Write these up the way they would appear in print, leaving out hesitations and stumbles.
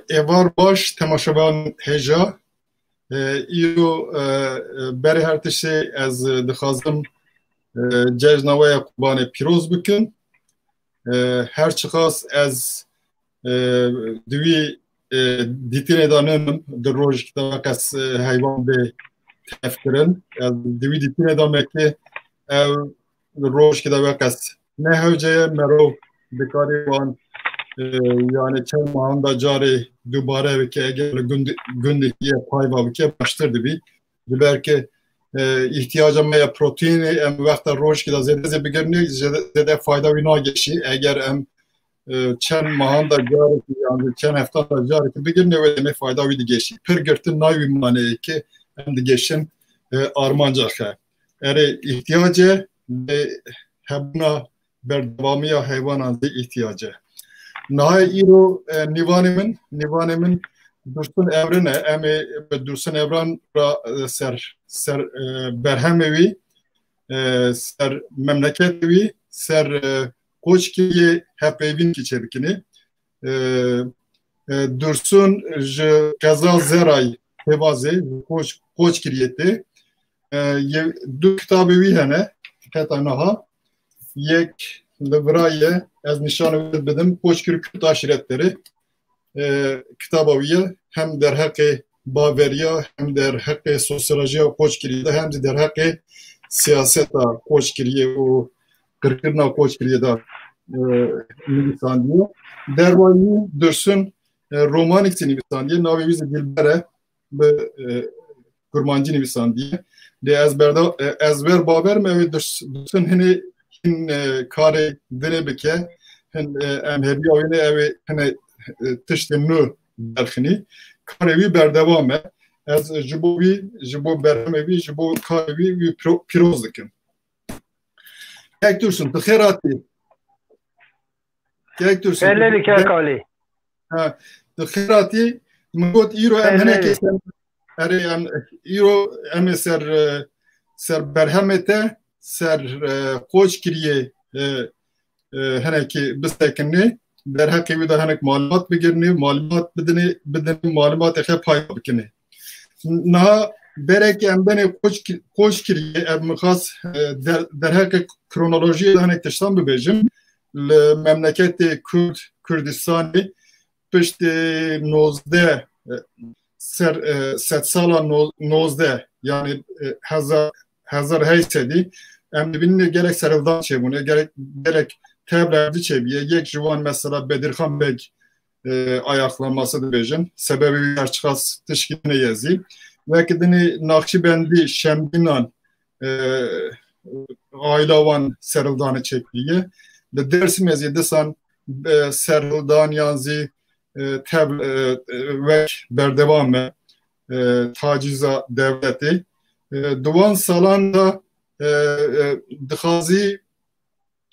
Evar baş temaşavan heja îro berê her tiştê ez dixwazim cejna we ya Qurbanê pîroz bikim. Her çiqas ez di wî dîtinê de ninim di rojekê de qes heywan bê tevkirin. Ez di wî dîtinê de meke ev rojekê de qes nehewce ye merov dikarê wan yani çend mahan da carê dubare bike eger gundiye payva bike baştır dibi. Belki ihtiyaca me ya proteini em vekta rojekê de zêde bigirne zêde fayda wî nageşî eger em çend mahan da carê yani çend hefta da carê bigirne ve me fayda wî digeşî. Pir girtin navî maneyê ki em digeşin armanca xe. Erê ihtiyaca hebûna berdewamiya heywanan de ihtiyaca. Nahayê îro nîvanê min Dursun Evren e em ê Dursun Evren ra ser berhemê wî ser memleketê wî ser koçkiyê hevpeyvînkî çêbikinê Dursun ji qeza Zerayê pêvazê koçkiriyê tê du kitabê wî hene heta niha yek li virayê ez nîşanê bidim Koçkir Kürt aşiretleri kitaba wî ye hem derheqê baveriya hem derheqê sosyolojiya Koçkiriyê de hem de derheqê siyaseta Koçkiriyê û qirkirina Koçkiriyê de nivîsandiye. Derwayî Dursun romanîk jî nivîsandiye navê wî jî Dilber e bi kurmancî nivîsandiye. Ez ber baver me ew Dursun hinê hin karê dinê bike hin em hêviya wî ne ew ê hine tiştên nû derxînî karê wî berdevam e ez ji bo wî ji bo berhemê wî ji bo karê wî pîroz dikim. Kek Dursun bi xêr hatî. Kek Dursun. Belli kalî. Ha bi xêr hatî min got îro em hinekê erê em îro em ê ser berhemê te ser Koçkiriyê hinekî bistekinê derheqê wî de hinek malumat bigirnê malumat bidin malumatê xe payda bikinê. Niha berekî em benê Koçkiriyê ev mixas derheqê kronolojiyê de hinek tiştan bibêjim li memleketê Kurdistanê piştî 19 sed sala 19 yani hezar heysedî em dibînin gerek serhildan çêbûne gerek tebrerdî çêbiye yek ji wan mesela Bedirxan Beg ayaklanması dibêjin sebebî her çiqas tişkîne yezî vekî dinê Naxçîbendî Şemdînan aîla wan serhildanê çêkiriye li Dêrsimê zî disan serhildan yan zî vek berdewam e tacîza devletê di wan salan da dixwazî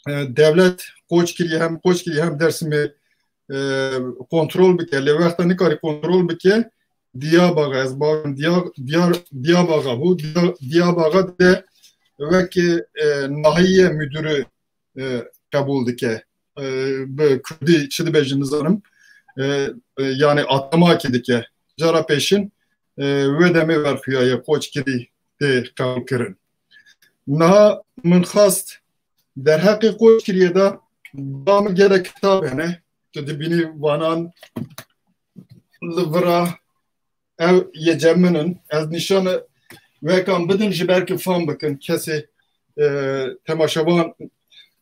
devlet Koçkiriyê hem Dêrsimê kontrol bike lê wexta nikarî kontrol bike Diyarbakır ez bavim Diyarbakır bû Diyarbakır de wekî nahiye müdürü qebûl dike bi Kurdî çi dibêjin nizanim yani atlamakê dike cara pêşin wê demê werxuyaya Koçkirî tê qebûl kirin. Niha min xwast derheqê Koçkiriyê de damê gelek kitab hene tu dibînî vanan li vira ev yê ceminin ez nîşana wekan bidin ji ber fam bikin kesê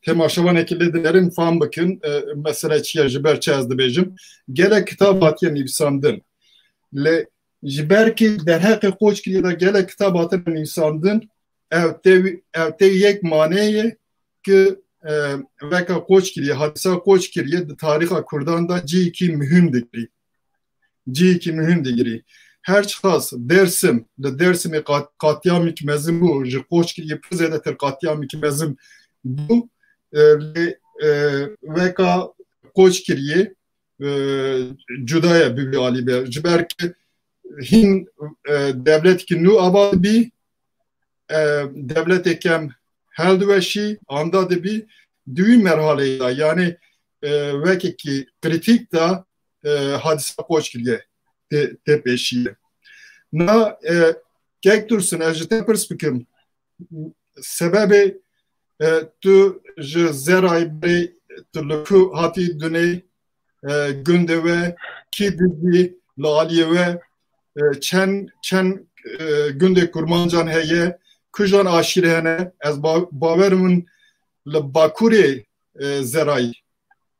temaşevanekî lê dinerin fam bikin mesela çi ye ji ber çi ez dibêjim gelek kitab hatiye nivîsandin lê ji ber kî derheqê Koçkiriyê de gelek kitab hatine nivîsandin ev tê yek maneyê ki veka Koçkiriyê hadisa Koçkiriyê di tarixa Kurdan da cîyekî mühim digirî her çiqas Dêrsim li Dêrsimê qatiyamekî mezin bû ji Koçkiriyê pir zêdetir qatiyamekî mezin bû lê veka Koçkiriyê cuda ye bî alî be ji ber ki hin devletkî nû ava dibî devletekem hel diweşî anda dibî di wî merhaleyê da yani vekekî kritik da hadise koç kiriye te peşiye. Na kek dursun ejte perspekim sebebi tu ji zeray bey tu luku hati duney günde ve ki dizi laliye ve çen günde kurmancan heye kujan aşire hene az bavermin le bakuri zeray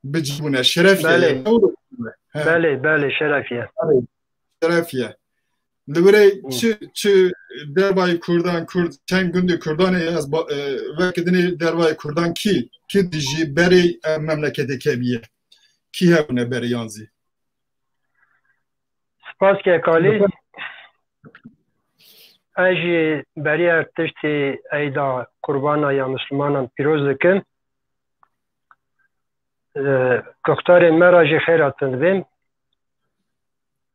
bicbune şerefiye. Bale şerefiye. Şerefiye. Libere çi derbay Kurdan Kurd çen günde Kurdan az ve kedini derbay Kurdan ki dizi beri memlekete kebiye. Ki hevne beri yanzi. Spas ki kali Eji beriyer tiştî eyda kurbana ya Müslümanan pîroz dikin. Guhtarên me ra jî xêratin dibêm.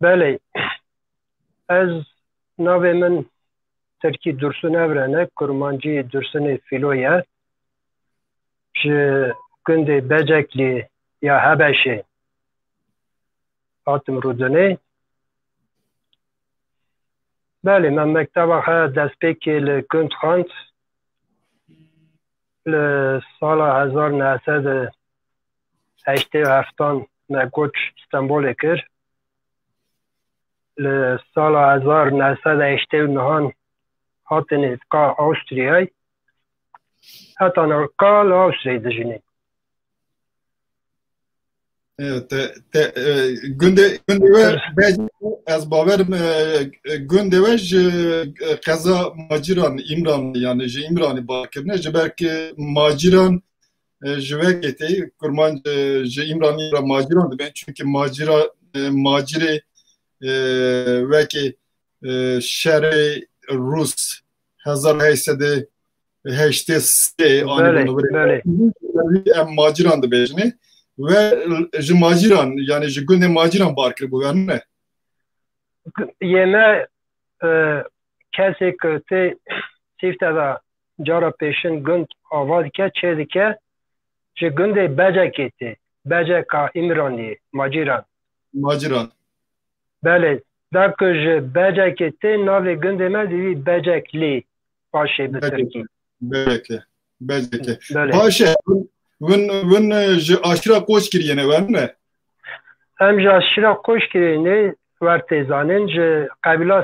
Belê, ez navê min Tirkî Dursun Evren e, kurmancî Dursunê Fîlo ye. Ji gundê Beceklî ya Hebeşê hatim Rûdinê. Belê, me mekteba xwe destpêkê li gund xwend li sala 1987 me goç Stenbolê kir. Li sala 1989 hatin êdika Awstriyayê. Heta navka li Awstriyayê dijînin. Günde ve az baverim günde ve kaza maciran İmran yani ji İmran'ı bakırne ji belki maciran ji veketi kurman ji İmran'ı maciran ben çünkü macire veki şerri Rus hazar heysede heşte se Bale. maciran da bejne ve ji maciran yani ji günde maciran barkır bu yani Yeme kesek te sifteda cara peşin gund avad ke çedike ji gundê Becekê tê Beceka İmranî maciran. Belê, dek ji Becekê tê navê gundê me divî Beceklî paşê bi Tirkî. Beceke. Paşe vin ji aşira koç kiriyene var mı? Em ji aşira koç kiriyene wertê zanin ji qebîla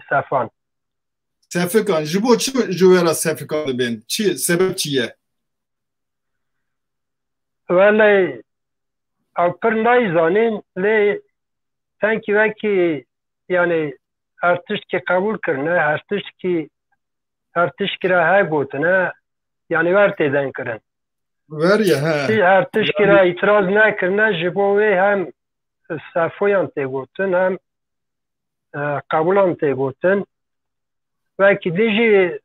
Sefan. Sefekan ji bo çi ji wera Sefekan dibin? Çi sebep çi ye? Welê ew pir nayzanin lê tenkî wekî yani her tiştî qebûl kirine her tiştî re hegotine yani wertê den kirin. Ver ya ha. Her tiştî re îtiraz nekirine ji bo wê hem Sefoyan tê gotin hem qebûlan tê gotin. Wekî dî jî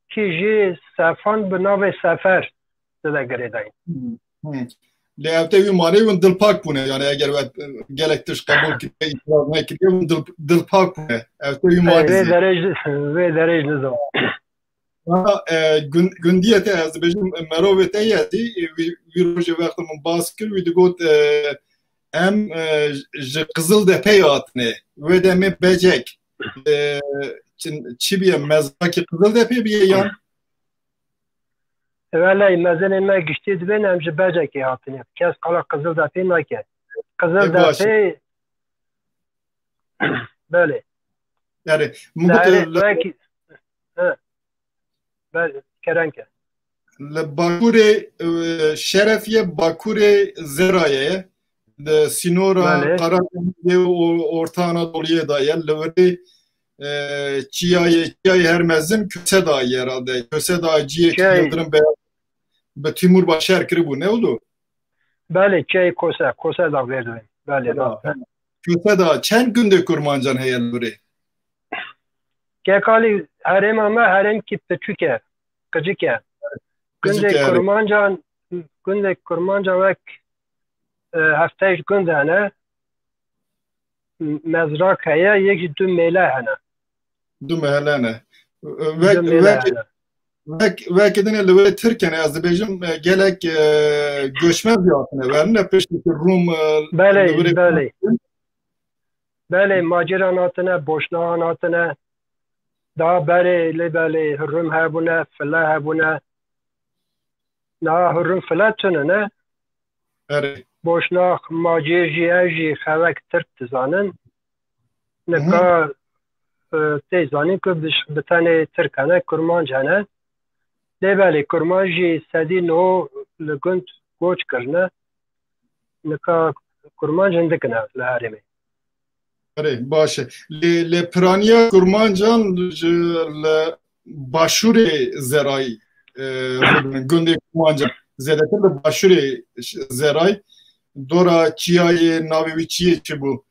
kî jî Sefan bi navê Sefer dide girêdayîn. Lê ev tê wî malê win dilpak bûne yani eger gelek tiş qebûl kiriye îtiraz nekiriye win dilpak bûne. Ev tê wî malê Vê derêj nizam. Gundiye te ez dibêjim merovê te yetî wî rojê wextê min bas kir wî digot em ji Qizildepê hatine wê demê Becek çi biye mezrakî Qizildepê biye yan Welê mezenê me giştî dibên em ji Becekê hatine. Kes qala Qizildepê nake. Qizildepê belê. Yani Wekî belê kerenke. Li Bakurê Şerefiye Bakurê Zerayê di sînora Qaradenizê û Orta Anadolu'ya da ye li werî Çiyayê Hermezin Köse Dağı herhalde. Köse Dağı ciyê Yıldırım Beyazıt bi Timur Başar kiribû ne oldu? Belê çiyayê Kose Dağı verdibin. Belê. Köse Dağı çend günde kurmancan heye li werî? Kekalî herêma me herêmkî piçûk e, qicik e. Gundê kurmanca wek hefteyî gund hene mezrak heye yek jî du mêle hene. Du mêle hene. Belki de ne Türkiye'ne az dibêjim gelek göçmen diyatine verin ne peşteki Rum Belê maceran hatine, boşnahan hatine, daha berê lê belê Rum hebûne, file hebûne, na Rum file tune ne? Boşnak, macêr jî ev jî xewek Tirk dizanin. Nika tê zanîn ku bi tenê Tirk hene, Kurmanc hene. Lê belê Kurmanc jî sedî nû li gund goç kirine. Nika Kurmanc hindik ne li herêmê. Baş e. Lê piraniya Kurmancan li başûrê Zerayî gundê Kurmancan zêdetir li başûrê Zerayî dora çiyayê navê wî çi ye çi bû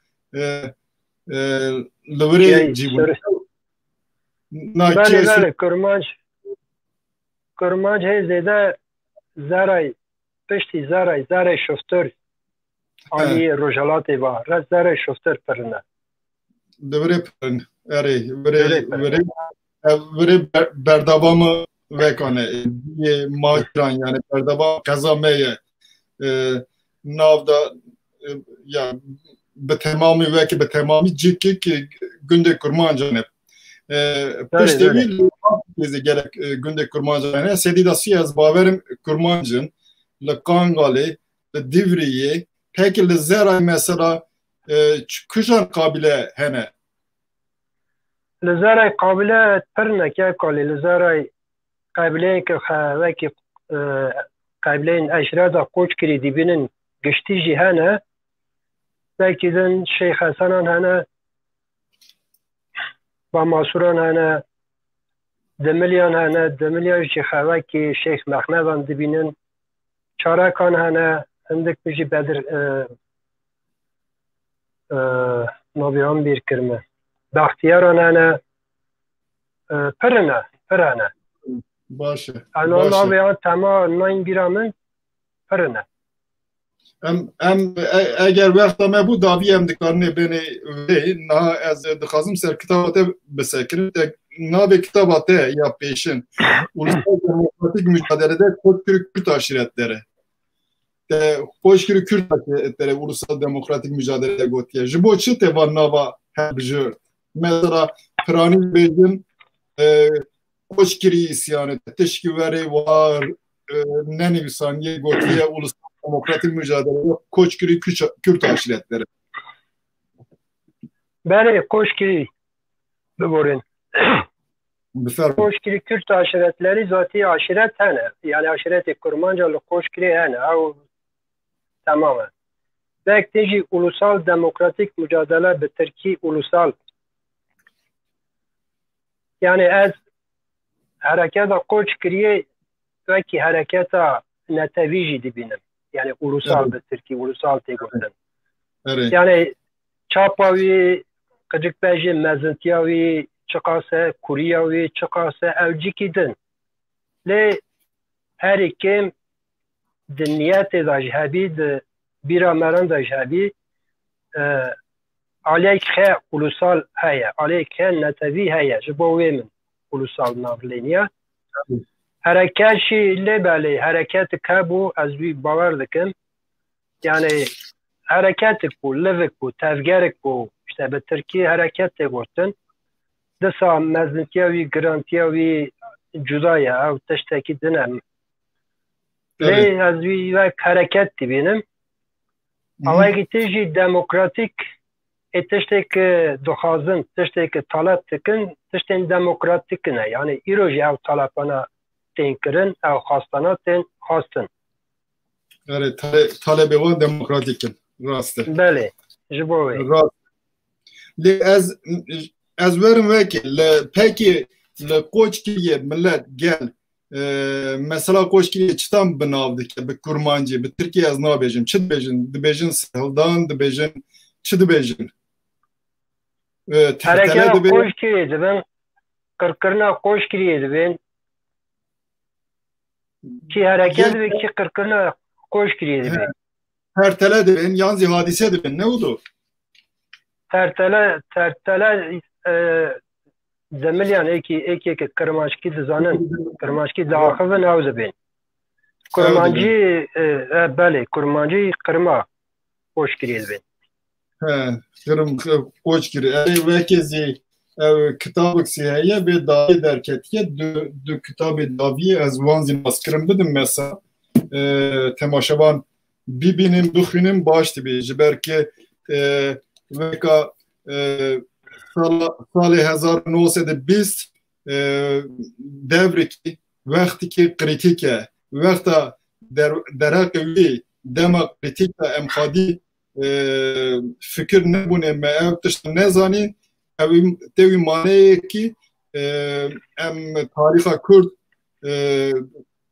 li wirê cîbû. Belê Kurmanc hê zêde Zerayî piştî Zerayî şoftör aliyê Rojalatê va re Zerayî şoftör pirine. Di wirê pirin wirê berdavamı vekane yê maciran yani berdavam keza me ye navda ya bi temamî wekî bi temamî cikik gundê Kurmancan e. Piştî wî gelek gundê Kurmancan e sedî da sî ez bawerim Kurmancın li Kangalê li Divriyê peki li Zerayî mesela kujan qabîle hene? Li Zerayî qabîle pir neke kalê li Zerayî qabîleyên ku xewekî qabîleyên eşreda qoç kirî dibînin giştî jî hene. Belkî din Şeyx Hesenan hene, Bamasuran hene, Demilyan hene, Demilyan jî xewekî Şeyx Mexnedan dibînin, Çarekan hene, hindik jî Bedir navê wan bîr kirime. Baxtiyaran hene, pir hene. Baş e. Navê wan tema nayên bîra min pir hene. Em eger wexta me bû davî em dikarinê benê vê niha ez dixwazim ser kitaba te bisekirim te navê kitaba te ya pêşin Ulusal Demokratik Mücadelede Koçkirî Kürt Aşiretlere te Koçkirî Kürt Aşiretlere Ulusal Demokratik Mücadelede gotiye ji bo çi te van nava hebjir mesela piranî bêjin Koçkirî isyanı tişkî werê war nenivîsaniye gotiye Ulusal Demokratik Mücadelede Koçkirî Kürt Aşiretleri. Belê Koçkirî biborin. Koçkirî Kürt aşiretleri zatî aşiret hene. Yani aşiretê Kurmanca li Koçkirî hene. Ew tamamen. Belki de jî Ulusal Demokratik Mücadele bi Tirkî ulusal. Yani ez hareketa Koçkirî belki hareketa netevî jî dibînim. Yani ulusal bi Tirkî ulusal tê gotin. Yani çapa wî qicikbejî mezintiya wî çıkase Kuriya wî çıkase ew cikî din. Lê herî kêm di niyetê da jî hebî di bîra meran da jî hebî aleyk xe ulusal heye. Aleyk xe netevî heye. Ji bo wê min ulusal navlêniye. Hereket jî lê belê hereketik hebû ez wî bawer dikim. Yani hereketik bû, livik bû, tevgerik bû. İşte bi Tirkî hereket tê gotin. Disa mezintiya wî, girantiya wî cuda ye. Ew tiştekî din e. Lê ez wî wek hereket dibînim. Awayekî tê jî demokratik tiştekî dixwazin, tiştekî talep dikin, tiştên demokratik ne. Yani îro jî ew talepana tên kirin, ew xwastana tên xwastin. Evet, talebê wan demokratik in. Rast e. Belê, ji bo wê. Rast. Lê ez werim wekî pekî li Koçkiriyê millet gel mesela Koçkiriyê çitan binav dike bi Kurmancî bi Tirkiye ez nabêjim. Çi dibêjin? Dibêjin Sihildan, dibêjin çi dibêjin? Hereketa Koçkiriyê dibin, qirqirina Koçkiriyê dibin. Ki hereket ve ki qirqirina Koçkiriyê dibin. Tertele dibin, yanzî hadise dibin. Ne oldu? Tertele زملیان ایکی که کرمانشکی دزانن کرمانشکی داخل ناوز بین کرمانجی بله کرمانجی قرما خوش کرید بین قرم خوش کرید وکیزی کتابک سیهیه به داوی درکتیه دو کتاب داوی از وانزی ماسکرم بدم مثلا تماشاوان ببینیم بخونیم باشتی بیجی برکه وکا سال 1920 devri ki vakti ki kritike vakta derakvi dema kritike emhadi fikir ne bune me ev tişt ne zani evim tevi mane ki em tariha Kürt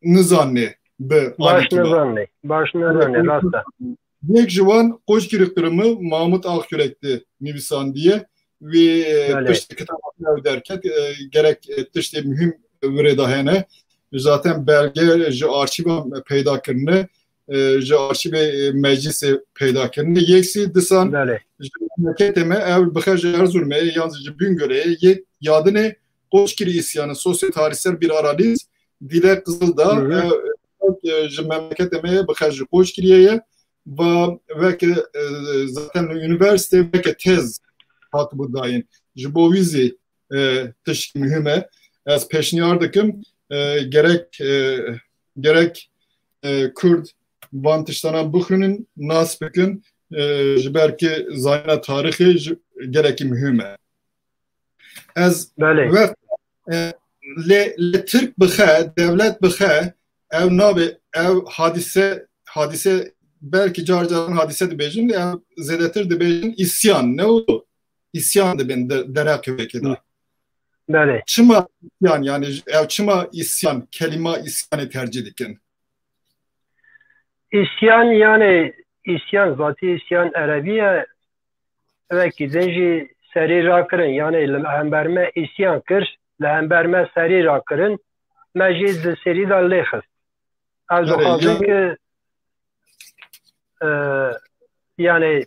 nizanne be baş nizanne rasta yek jivan koç kiriktirimi Mahmut Akyürek'ti Nivisan diye ve tişt kitaplar derken gerek tişt mühim vredahene zaten belge ji arşiv peyda kirne ji arşiv meclisi peyda kirne yeksi disan memleketime ev bixaj erzurme yalnızca gün göre yek yadını koçkiri isyanı sosyo tarihsel bir analiz dile Kızıldağ ji memleketime bixaj koçkiriye ve zaten üniversite ve tez hat buradayım. Jibovizi tişk mühime az peşniyardıkım gerek Kürt vantışlanan buhrunun nasbıkın belki zayna tarihi gerek mühime. Az ve le Türk bıxa devlet bıxa ev nabe ev hadise belki carcarın hadise de bejin ya zedetir de bejin isyan ne oldu? İsyan da ben deraköveki da. Bale. Çıma isyan yani çıma isyan kelime isyanı tercih ediken. İsyan yani isyan zaten isyan Arabiye ve ki denji seri rakırın yani lehemberme isyan kır lehemberme seri rakırın mecid seri da lehis. Az o hazır ki yani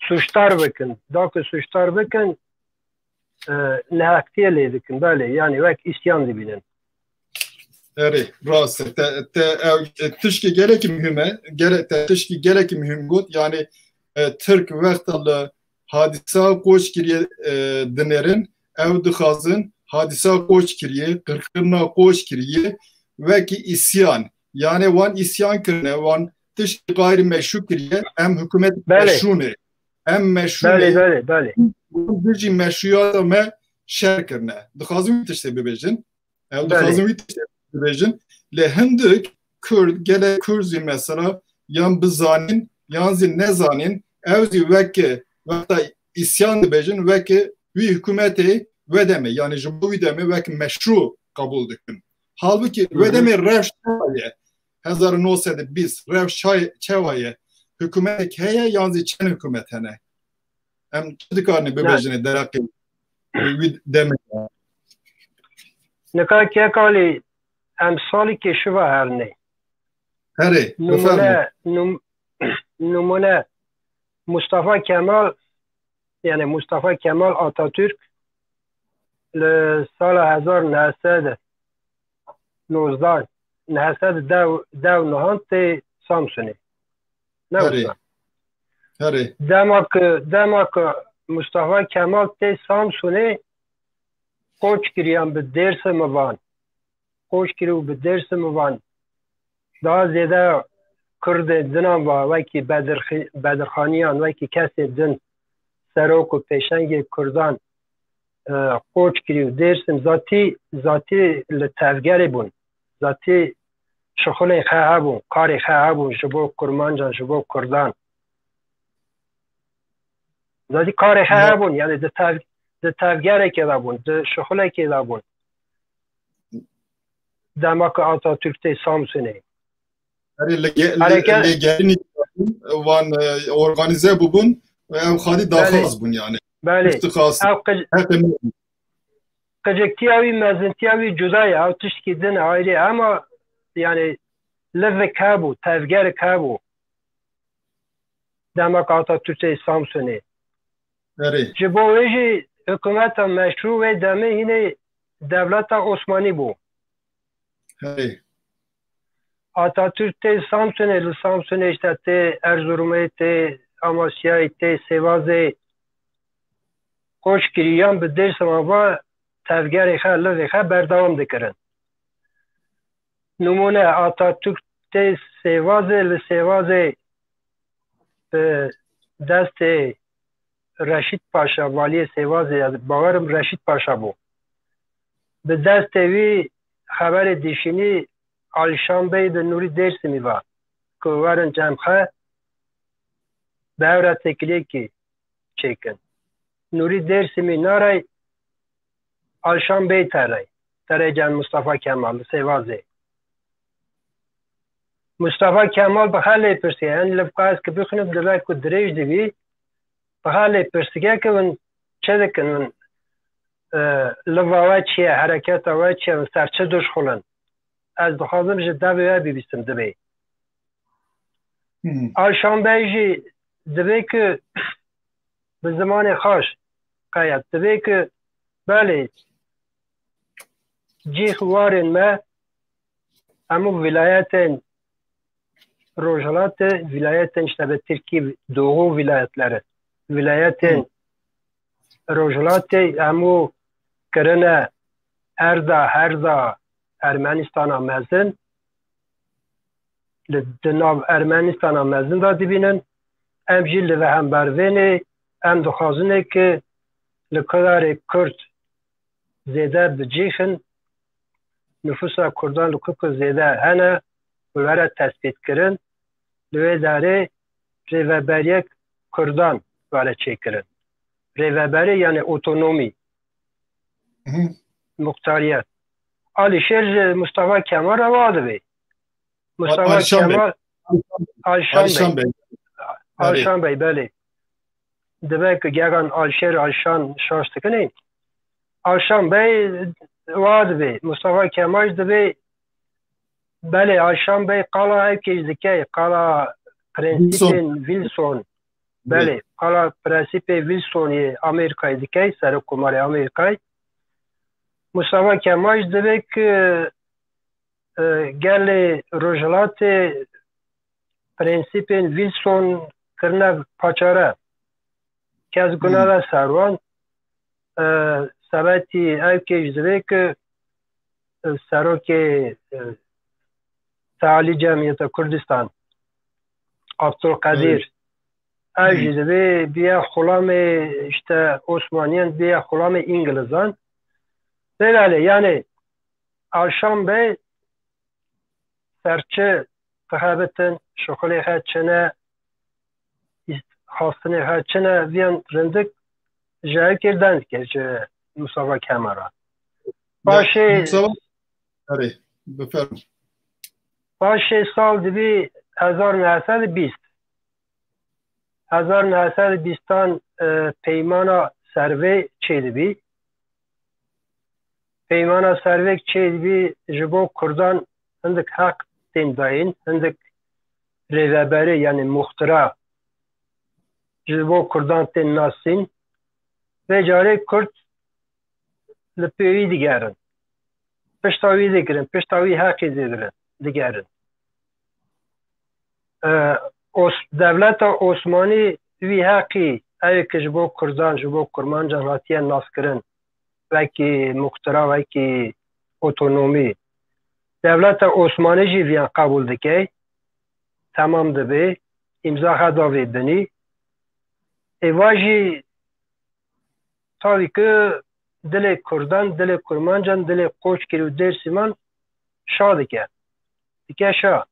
suçlar bakın, daha ki suçlar bakın nehaktiye dikin böyle yani vek isyan dibinin. Evet, rast. Tişki gerek mühime, tişki gerek mühim gut yani Türk vektalı hadisa koç kiriye dinerin ev dıxazın hadisa koç kiriye, kırkırna koç kiriye veki isyan yani van isyan kirne van tişki gayri meşru kiriye em hükümet meşrune em meşrune bale birci meşruyata me şer kirne dıxazın tişte bebejin ev dıxazın tişte bebejin le hindik Kürt gele Kürt'ü mesela yan bizanin yanzi nezanin evzi veki vekta isyan dibejin veki bir hükümeti vedeme yani jumhuri deme veki meşru kabul dikin. Halbuki vedeme revşaye 1920 revşaye hükümet heye yanzi çen hükümetene hem çıdıkarını bebejine derakı deme. Ne kadar ki akali emsali ki şuva her ne. Heri, numune Mustafa Kemal yani Mustafa Kemal Atatürk sala 1919 dev nahante Samsun'e. Ne oldu? Demek Mustafa Kemal te Samsun'e koç kiriyan bir dersi mi var? Koç kiriyor bir dersi mi var? Daha ziyade Kürd dinan var ve ki Bedirxaniyan ve ki kesi din serok و پیشنگ کردان قوچ کریو درسم ذاتی لتفگر بون ذاتی شغل خواه بون کار خواه بون جبو کرمانجان جبو کردان ذاتی کار خواه بون یعنی ده تفگر که دا بون ده شغل که دا بون دمک آتاتürk'te Samsun'e legeni van organize bubun ve evhadi dafaz bun yani. Bale. Kacaktiyavi mezintiyavi cudaya av tişkidin ayrı ama yani leve kabu, tevger kabu. Demek Atatürk'te Samsun'e. Evet. Jiboveji hükümeta meşru ve demi yine devleta Osmani bu. Hey. Atatürk te Samsun'e işte te Erzurum'e te Amasya'yı te Sivas'e koş kiriyan bi dersim ama tevgeri xerli ve berdavam dikirin. Numune Atatürk te Sivas'e li Sivas'e bi dest Reşit Paşa valiye Sivas'e bavarım Reşit Paşa bu. Bi dest evi haber dişini Alişan Bey de Nuri Dersimi var. Kuvarın cemhe devre tekliği ki çekin. Nuri Dersimi naray Alişan Bey teray. Terecan Mustafa Kemal Sivas'e. Mustafa Kemal bihale persiye. Yani lefkaz ki bixunub direk ku direj divi bihale persiye ki ون چه دکن لواوه چیه حرکت اوه چیه ون سرچه دوش خولن از دخوازم جه دوی بی بیستم دبی آشان بی جی دبی که به زمان خوش قاید دبی که بله جیخ وارن ما امو ولایتن روجلات ولایتن شتبه ترکی دوغو ولایتلره ولایتن روجلات امو کرنه هردا Ermenistan'a mezin لدناو Ermenistan'a mezin da dibinin em jil ve hem berveni em dixwazine ki li kadarê Kurd zêde bicixin nüfusa Kurdan li ku zêde hene were tespît kirin li wê derê rêveberiyek Kurdan were çêkirin rêveberi yani otonomi muhtariyet Alişer Mustafa Kemal rava dibe Mustafa Kemal Alişan Bey beli dibe ki gegan Alişer Alişan şaş dikine Alişan Bey va dibe Mustafa Kemal dibe beli Alişan Bey qala evkej dike qala prensipin Wilson beli qala prensipi Wilson'ı Amerika'yı dike ser kumarı Amerika'yı Mustafa Kemal dibe ki gel Rojlatê prensipên Wilson kirine paçara kes gunava serwan sebetî evkej dibe ki serokê Tealî Cemiyeta Kurdistan Abdülkadir ev jî dibe biya xulamê işte Osmaniyen biya xulamê İngilizan Belale yani Alişan Bey serçe tıhabetin şokoli hatçene hastane hatçene viyan rendik jayek erden ki Mustafa Kemal'a. Başı sal dibi 1920 1920'dan peymana serve çedibi peymana servek çedibi jibo Kurdan hindik hak tendayın hindik reveberi yani muhtara jibo Kurdan ten nasin ve cari Kurd lepeyi digerin piştavi digerin piştavi hak edilir digerin devleta Osmani vi haki ev jibo Kurdan jibo Kurmancan hatiyen naskirin veki muhtara veki otonomi devleta Osmani jî viyan kabul dike tamam dibe imza heda vê binî êva jî tavî ki dilê Kurdan dilê Kurmancan dilê Qoçkirî û Dêrsiman şa dike şa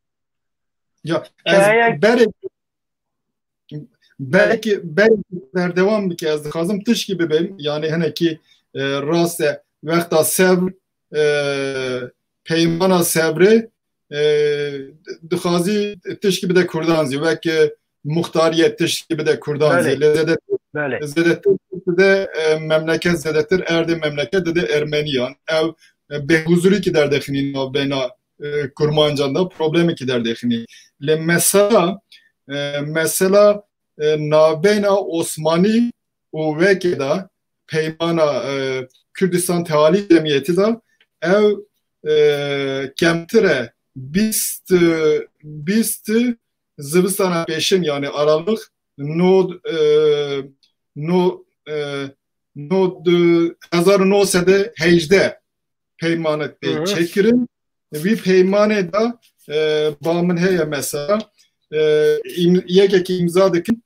ya belki berdevam bike ez dixwazim tiş gibi bim yani hinekî rast e wexta sevr peymana sevrê dixwazî tişkî bide Kurdan zî wek muxtariyet tişkî bide Kurdan zî zêdetir de memleket zêdetir erdê memleket dide Ermeniyan ev bêhuzurî ki derdexînî navbêna Kurmancan da problemê ki derdexînî lê mesela navbêna Osmanî û wekê da peymana Kürdistan Teali Cemiyeti da ev kemtire bist zivistana peşin yani Aralık no 1918 peymanı çekirin ve peymanı da bağımın heye mesela yekeki imzadıkin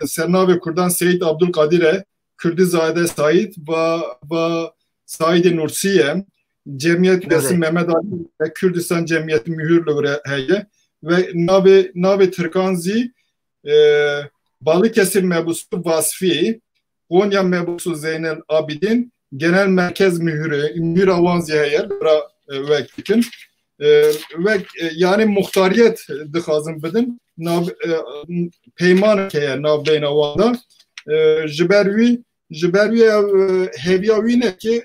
Sernavi Kurdan Seyit Abdülkadir'e Kürdizade Said ve Said Nursiye Cemiyet Üyesi Mehmet Ali ve Kürdistan Cemiyeti mühürlü heye ve Navi Tırkanzi Balıkesir Mebusu Vasfi Konya Mebusu Zeynel Abidin Genel Merkez Mühür Avanzi heye vekilin ve yani muhtariyet dixazim bidin peyman heye navbeyn avanda jibervi heviya wîne ki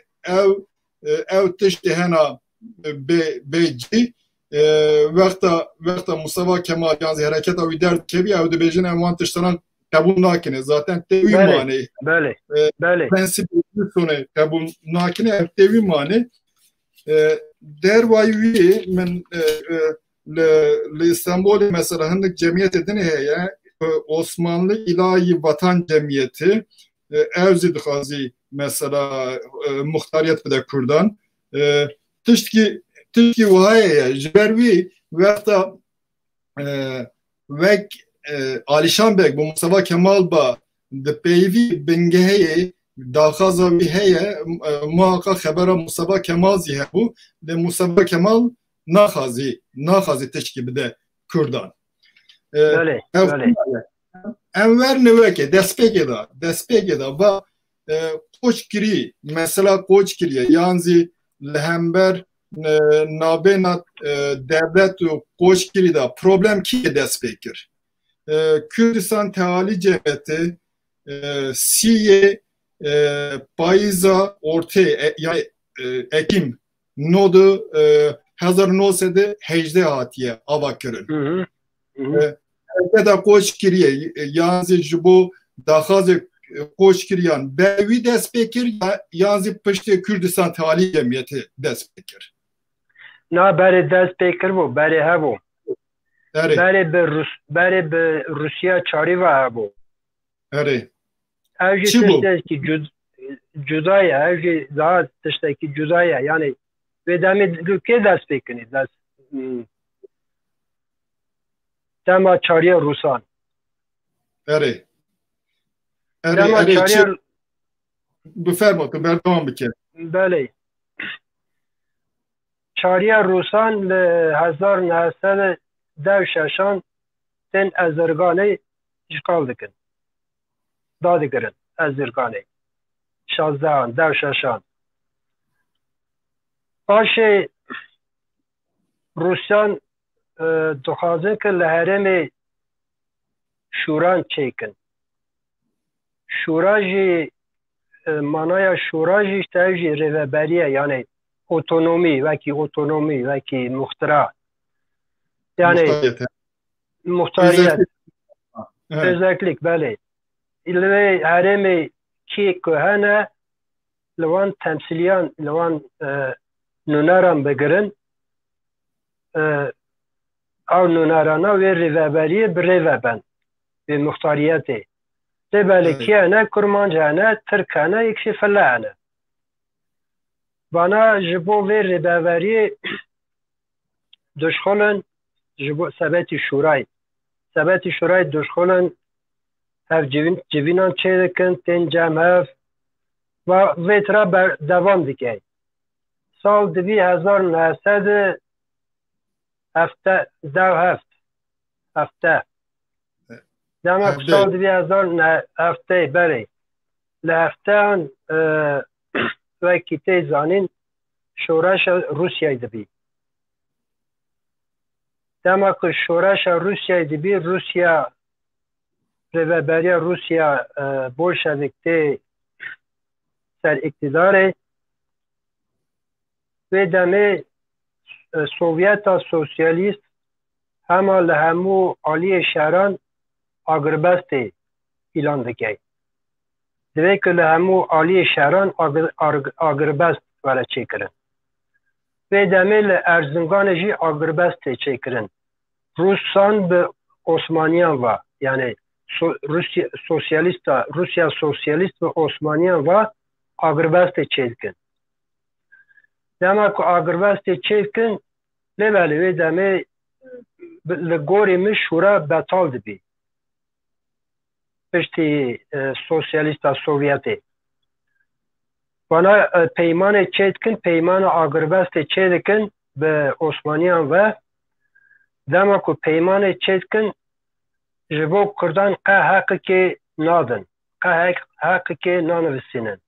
ev tiştî hena bêjî vekta Mustafa Kemal yanzî hereketa wî derdikevi ew dibêjin ev wan tiştanan qebûl nakine zaten tevî manê prensîpê sone qebûl nakine ev tevî manê dervayî wî min li İstanbulê mesela hindik cemiyet edinê heye Osmanlı İlahi Vatan Cemiyeti ev zî dixwazî mesela muhtariyet bide Kurdan tiştî waheye ji ber wî wexta wek Alîşan Beg bu Mustafa Kemal ba di peyvî bingeheyê daxaza wî heye muhakkak xebera Mustafa Kemal zî hebû de Mustafa Kemal naxazî tiştî bide Kurdan. Enver niveke destpêkê da va koçkirî mesela koçkiriye yanzî li hember navbêna devlet û koçkirî da problem kî dest pê kir? Kürdistan Teali Cemiyeti siyê payîza ortê yani Ekim nodu 1918 hatiye ava kirin. Da koçkiriye yanzî ji bo daxazê koçkiriyan bevî dest pê kir yanzî piştê Kürdistan Teali Cemiyeti dest pê kir? Na berê dest pê kiribû berê hebû berê bi Rusya çarî ve hebû ev jî tiştekî cuda ye ev jî daha tiştekî cuda ye yani vê demê kê dest pê kinî dema çariya Rusan dema çariya بفرما تو بردام بکن بله çariya Rusan li 1916 tên ezirganê işgal dikin dadikirin ezirganê 16 paşê Rusyan dixwazin ki li herêmê şûran çêkin şûra jî manaya şûra jî işte ev jî rêveberiye yani otonomî wekî muhtira yani muhtariyet özellik belê li vê herêmê kê ku hene li wan temsîliyan li wan nûneran bigirin ew nûnerana wê rêveberiyê bi rêve ben vê muhtariyetê tê belê hene Kurmanc hene Tirk hene yekşî file hene bana ji bo vê rêveberiyê dişxolin ji bo sebetî şûrayê dişxolin hev civînan çê dikin tên cem hev ve vê tira devam dike sal divî 1970 demek sal divî 1970 berê li hefteyan wekî tê zanîn şoreşa Rusyayê dibî demek ku şoreşa Rusyayê dibî Rusya rêveberiya Rusya Bolşevik tê ser iktidarê vê demê Sovyeta Sosyalîst hema li hemû aliyê şeran agirbestê îlan dike دوی که لهمو عالی شهران آگربست وره چه کرن و دمه لارزنگان جی آگربست چه کرن روسان به عثمانیان و یعنی روسیا سوسیالیست و عثمانیان و آگربست چه کن دمه که آگربست چه کن لباله و دمه لگوری مشهوره بطال دبی پشتی سوسیالیست سوویتی بنا پیمان چه کن پیمان آگربست چه کن به عثمانیان و دما کو پیمان چه کن جبو کردان قه حق که نادن قه حق که نانوسینن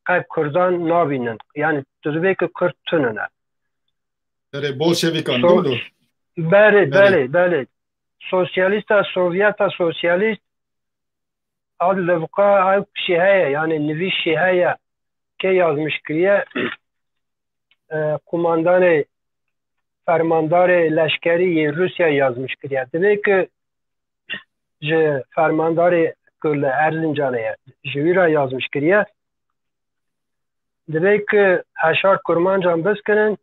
قه کردان نابینن یعنی تدبی که کرد تننه بولشویکان دو بله سوسیالیست سوویت سوسیالیست آد لبقا او شیهه یعنی نوی شیهه که یازمش کریه کماندان فرماندار لشکری روسیا یازمش کریه دوی که فرماندار کل ارزنجانه جوی را یازمش کریه دوی که هشار کرمانجان بس کنن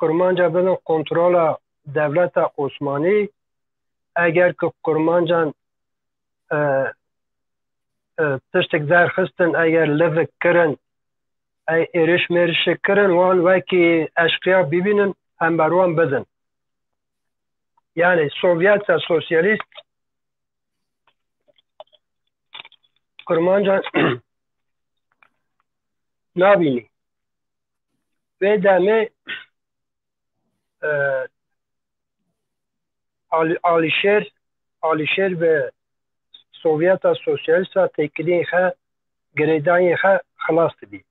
کرمانجا بدن کنترل دولت عثمانی اگر که کرمانجان تشتک درخستن اگر لفک کرن ایرش مرش کرن وان وکی اشقیا ببینن هم بروان بدن یعنی سوویت سوسیالیست کرمانجان نبینی و دمه آلیشیر به سوویت سوسیالیست تکیدین خواه گریدانی خواه خلاص بی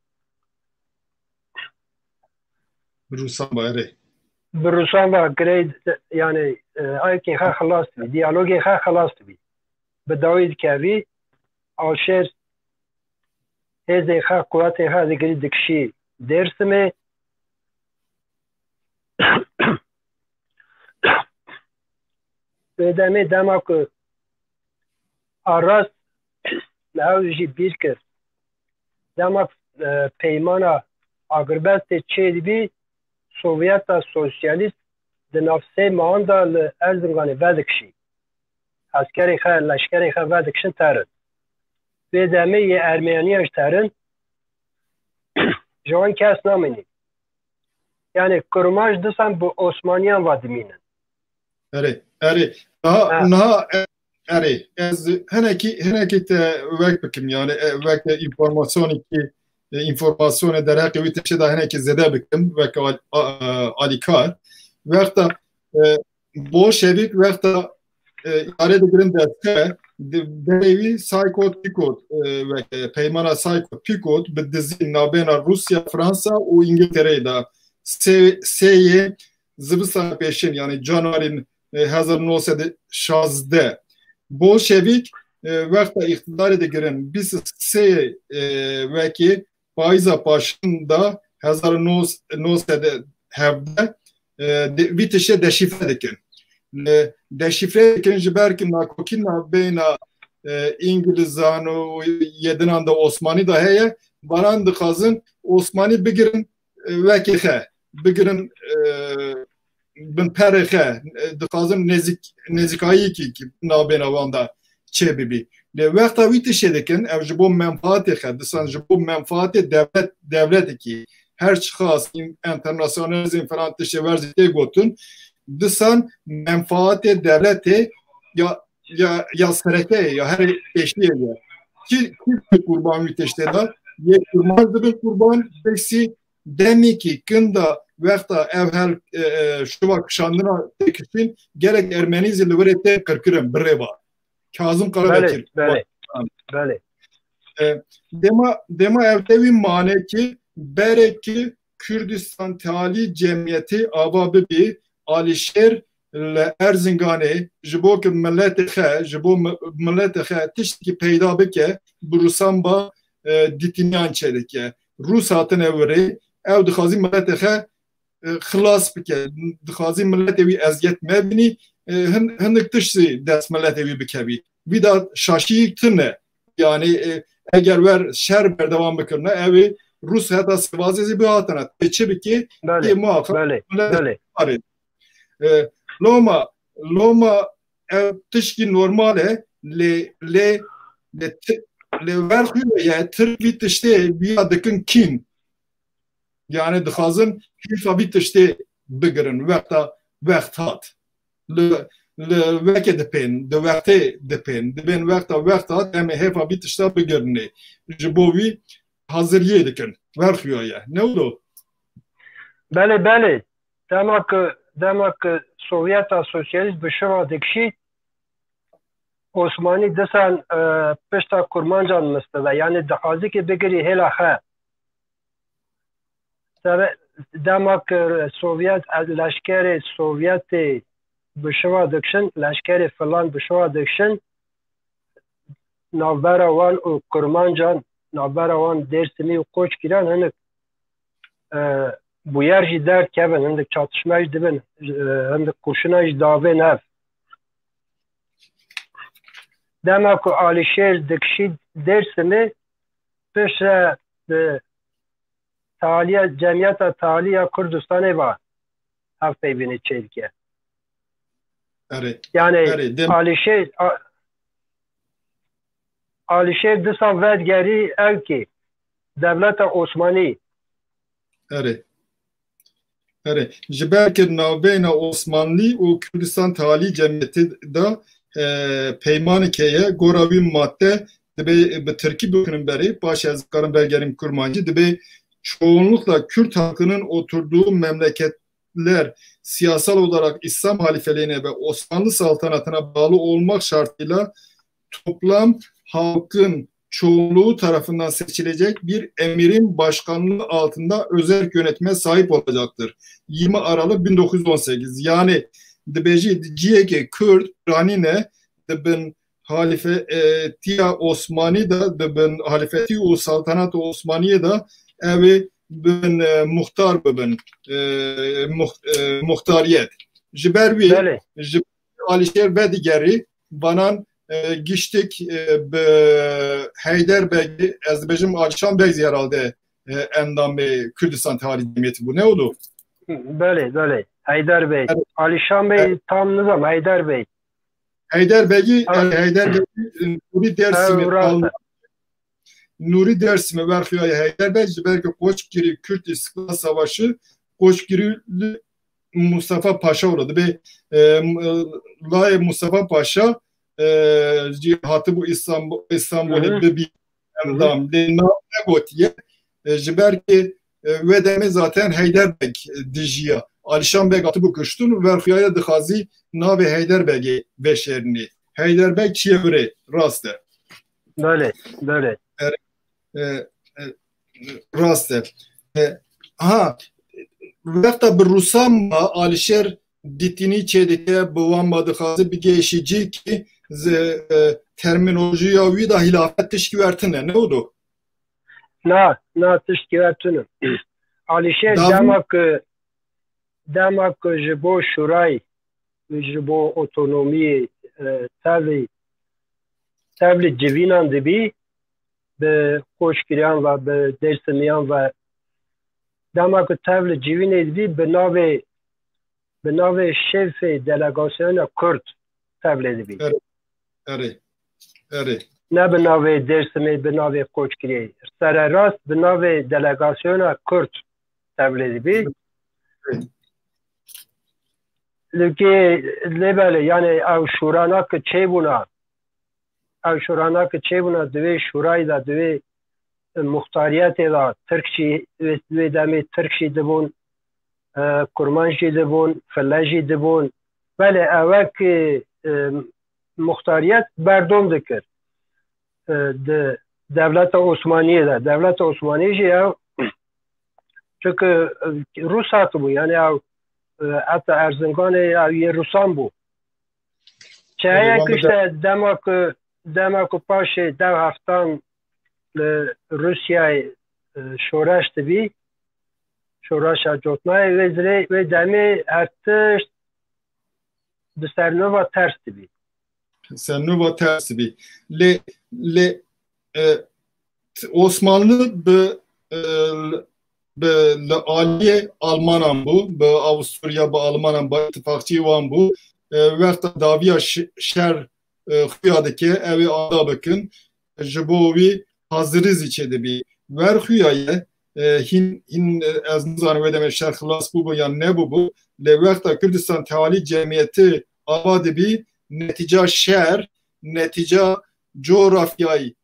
بروسان با گرید یعنی آیکین خواه خلاص بی دیالوگی خواه خلاص بی به داوید کوی آلیشیر هزی خواه قوات خواه دگری دکشی درسمه بدمه دما که آراس لحاظی بیر کرد دما پیمان آگربست چه بی سوویت سوسیالیست ده نفسه مهان دا لارزنگانه ودکشی عسکری خواه لشکری خواه ودکشن ترن بدمه یه ارمینیاش ترن جوان کس نامینی یعنی کرماش دستن به عثمانیان وادمینن از هنکی تا وقت بکم یعنی وقت اینفورماسیون در حقی ویت شده هنکی زده بکم وقت آلیکار وقت بولشویک وقت یاره دگرن دسته دیوی سایکوت پیکوت پیمان سایکوت پیکوت به دزین نابین روسیا فرانسا و انگلتره دا سه زبستان پیشین یعنی جانوری 1916 بولشویک وقت اقتدار دگرن 23 وکی پاییزا پاشندا 1917 ویتشه دشیفه دکن دشیفه دکن جبرکن ناکوکین بین انگلیزان و یدنان دا عثمانی دا هیه باران دخازن عثمانی بگیرن وکی خواه بگیرن بن پرخه دخازن نزیکایی که نابین واندا چه ببی وقتا ویتشه دکن او جبو منفعات خد دستان جبو منفعات devleti ki her çıkaz internasyonalizm falan tişe verzite gotun dışan menfaati devleti ya sereke ya her eşliğe ki kurban viteşteler ye kurban bir kurban beksi demi ki kında vekta evhel şuva kışandına tekişin gerek Ermenizli verete kırkırım birre var Kazım Karabekir bale dema evdevi mane ki bereki Kürdistan Teali Cemiyeti avabi bir Alişer Erzingane jibo ki millete xe tişki peyda bike Rusan ba ditinyan çelike Rus hatın evri ev dixazi millete xe xılas bike dixazi millete evi eziyet mebini hindik tişsi dest millete evi bikevi vida şaşiyik tırne yani eğer ver şer berdevam bikirne evi Rus heta sivazezi bir hatana teçi biki بله muafak بله بله Loma tişki normale le verxuye ya Türk işte bir adıkın kin yani dixazin hilfa bir işte bigirin vektat le veke depin de vekte depin dibin vektat em hilfa bir işte bigirini jibovi hazırye dikin verxuye ne oldu? بله بله دمك سوویت سوسیالیست به شما دکشی عثمانی دستان پشتا کرمانجان مستوه یعنی دخازی که بگیری هلا خه دمك سوویت لشکر سوویت به شما دکشن لشکر فلان به شما دکشن نابراوان و کرمانجان نابراوان درسمی و کوچ گیرن هنک bu yer jî derkevin hindik çatışma jî dibin hindik kurşuna jî davê nev dema ku Alîşêr dikişî Dêrsimê piştre bi taliya cemiyeta taliya Kurdistanê ve hev peyvînê çê dike yani Alîşêr disa vedgerî ew kê devleta Osmanî ji berkir navbeyna Osmanlî û Kurdistan Talî Cemiyetî da peymanekê ye gora wî madde dibe bi Tirkî bikinin berê baş ez dikarim bergerîm kurmancî dibe çoğunlukla Kürt halkının oturduğu memleketler siyasal olarak İslam halifeliğine ve Osmanlı saltanatına bağlı olmak şartıyla toplam halkın çoğunluğu tarafından seçilecek bir emirin başkanlığı altında özerk yönetime sahip olacaktır. 20 Aralık 1918 yani dibeci diyeke Kürt ranine dibin halifetiya Osmani da dibin halifeti o saltanat Osmaniye da evi bin muhtar bibin muhtariyet. Jibervi Alişer ve digeri banan giştik Heyderbeg ez dibêjim Alişanbeg herhalde endamê Kürdistan Talî Cemiyeti bu ne oldu? Bele Heyderbeg Alişanbeg tam nizam Heyderbeg Heyderbeg'i Nuri Dersim'i Nuri Dersim'i verxiya Heyderbeg belki Koçgiri Kürt İstiklal Savaşı Koçgiri Mustafa Paşa uğradı ve Laye Mustafa Paşa hatı bu İstanbul'u bir endam ne gotiye jiberki ve deme zaten Heyderbeg dijiya Alişanbeg atı bu kuştun verxiyaya dixazi nave Heyderbeg'i beşerini Heyderbeg çevre raste böyle raste ha vekta bir Rusam Alişer ditini çedike bıvanma dixazi bir geçici ki terminolojiya wî da hilafet tişkî wertine ne oldu? Na tişkî wertine. Alîşêr demak ji bo şurayî ji bo otonomiyê tevlî civînan dibî bi koçgiriyan ve bi dersimiyan ve demak tevlî civînê dibî bi navê şefê delegasyona Kurd tevlî dibî. Ne bi navê Dêrsimê bi navê Koçgiriyê sererast bi navê delegasyona Kurd tevlî dibî lêbelê yani ew şûranakî çêbûna divê şûrayî da divê muxtariyetê da Tirk jî wê demê Tirk jî dibûn Kurman jî dibûn File jî dibûn belê evekî muxtariyet berdom dikir devleta Osmaniye de devleta Osmaniye jî ew çünkü Rus hatibû yani ew heta Erzincanê ew yê Rusan bû çeyek işte demak paşê dev heftan li Rusyayê şoreş dibî şoreşa cotnayê wê demê her tişt bi sernova ters dibî Sernova ters dibî lê Osmanlı به عالی آلمان هم بود به آوستریا به آلمان هم با اتفاقچی وان بود وقت داویا شر خویاده که اوی آندا بکن جبوی حاضریزی چه دبی ور خویایه هین از نظر ودم شر خلاص بو یا نبو بو لی وقت کردستان توالی جمعیتی آباد بی نتیجه شر نتیجه coğrafyayı